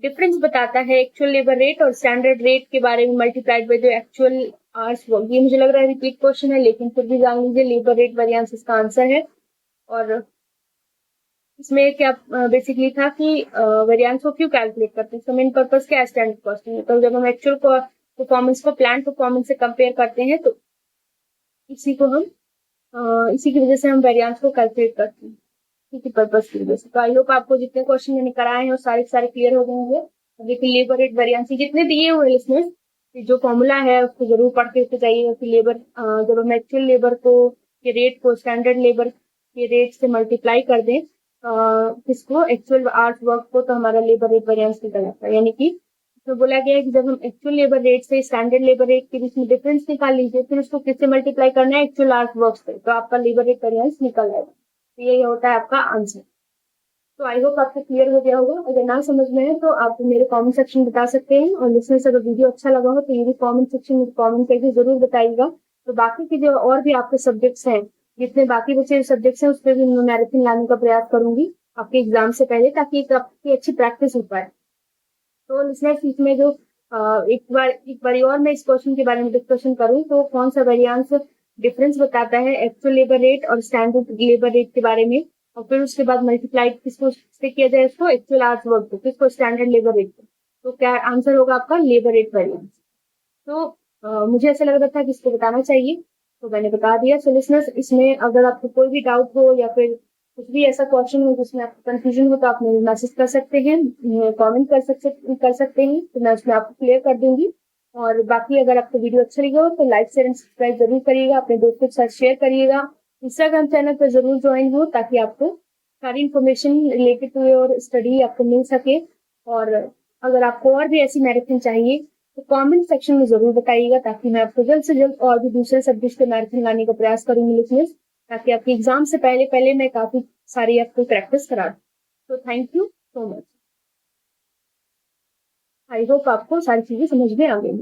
डिफरेंस बताता है एक्चुअल लेबर रेट और स्टैंडर्ड रेट के बारे में multiplied by the actual hours work. ये मुझे लग रहा है रिपीट क्वेश्चन है, लेकिन फिर भी जान लीजिए लेबर रेट वेरिएंस इसका आंसर है। और इसमें क्या बेसिकली था कि वेरिएंस को क्यों कैलकुलेट करते हैं, इसका मेन पर्पस क्या है स्टैंडर्ड कॉस्टिंग में, तो जब हम एक्चुअल परफॉर्मेंस को प्लान परफॉर्मेंस से कंपेयर करते हैं तो इसी को हम इसी की वजह से हम वेरिएंस को कैलकुलेट करते हैं, इसी पर्पस की वजह से। तो आई होप आपको जितने क्वेश्चन मैंने कराए हैं वो सारे क्लियर हो गए होंगे। देखिए लेबर रेट वेरिएंस जितने दिए हुए इसमें जो फॉर्मूला है उसको जरूर पढ़ के जाइएगा कि लेबर जब हम एक्चुअल लेबर को के रेट को स्टैंडर्ड लेबर के रेट से मल्टीप्लाई कर दें किसको एक्चुअल आवर्स वर्क को, तो हमारा लेबर रेट वेरिएंस निकल आता है। यानी कि तो बोला गया है कि जब हम एक्चुअल लेबर रेट से स्टैंडर्ड लेबर रेट के बीच में डिफरेंस निकाल लीजिए, फिर उसको किससे मल्टीप्लाई करना है, एक्चुअल आवर्स वर्क से, तो आपका लेबर रेट वेरिएंस निकल आएगा। तो यही होता है आपका आंसर। तो आई होप आपको क्लियर हो गया होगा। अगर ना समझ में है तो आप मेरे कमेंट सेक्शन में बता सकते हैं, और लिसनर्स अगर वीडियो अच्छा लगा हो तो ये भी कमेंट सेक्शन में कमेंट करके जरूर बताइएगा। तो बाकी के जो और भी आपके सब्जेक्ट्स हैं, जितने बाकी बचे सब्जेक्ट्स हैं उस पर भी मैं मैराथन लाने का प्रयास करूंगी आपके एग्जाम से पहले, ताकि आपकी अच्छी प्रैक्टिस हो पाए। तो लिसनर्स इसमें जो एक बार और मैं इस क्वेश्चन के बारे में डिस्कशन करूं, तो कौन सा वेरिएंस डिफरेंस बताता है एक्चुअल लेबर रेट और स्टैंडर्ड लेबर रेट के बारे में, और फिर उसके बाद मल्टीप्लाई किसको से किया जाए, इसको एक्चुअल आवर्स वर्क को, किसको स्टैंडर्ड लेबर रेट को, तो क्या आंसर होगा आपका लेबर रेट वेरिएंस। तो मुझे ऐसा लग रहा था कि इसको बताना चाहिए, तो मैंने बता दिया। सो लिसनर्स इसमें अगर आपको कोई भी डाउट हो या फिर कुछ भी ऐसा क्वेश्चन हो जिसमें आपको कंफ्यूजन हो, तो आप मुझे मैसेज कर सकते हैं, कमेंट कर सकते हैं, तो मैं उसमें आपको क्लियर कर दूंगी। और बाकी अगर आपको वीडियो अच्छा लगा हो तो लाइक शेयर एंड सब्सक्राइब जरूर करिएगा, अपने दोस्तों के साथ शेयर करिएगा, इंस्टाग्राम चैनल पर जरूर ज्वाइन हो ताकि आपको सारी information related to your study आपको मिल सके। और अगर आपको और भी ऐसी मैराथन चाहिए तो कमेंट सेक्शन में जरूर बताइएगा, ताकि मैं आपको जल्द से जल्द और भी दूसरे सब्जेक्ट के मैराथन लाने का प्रयास करूंगी लिसनर्स, ताकि आपके एग्जाम से पहले पहले मैं काफी सारी आपको प्रैक्टिस करा दूं। तो thank you so much. I hope आपको सारी चीजें समझ में आ गई।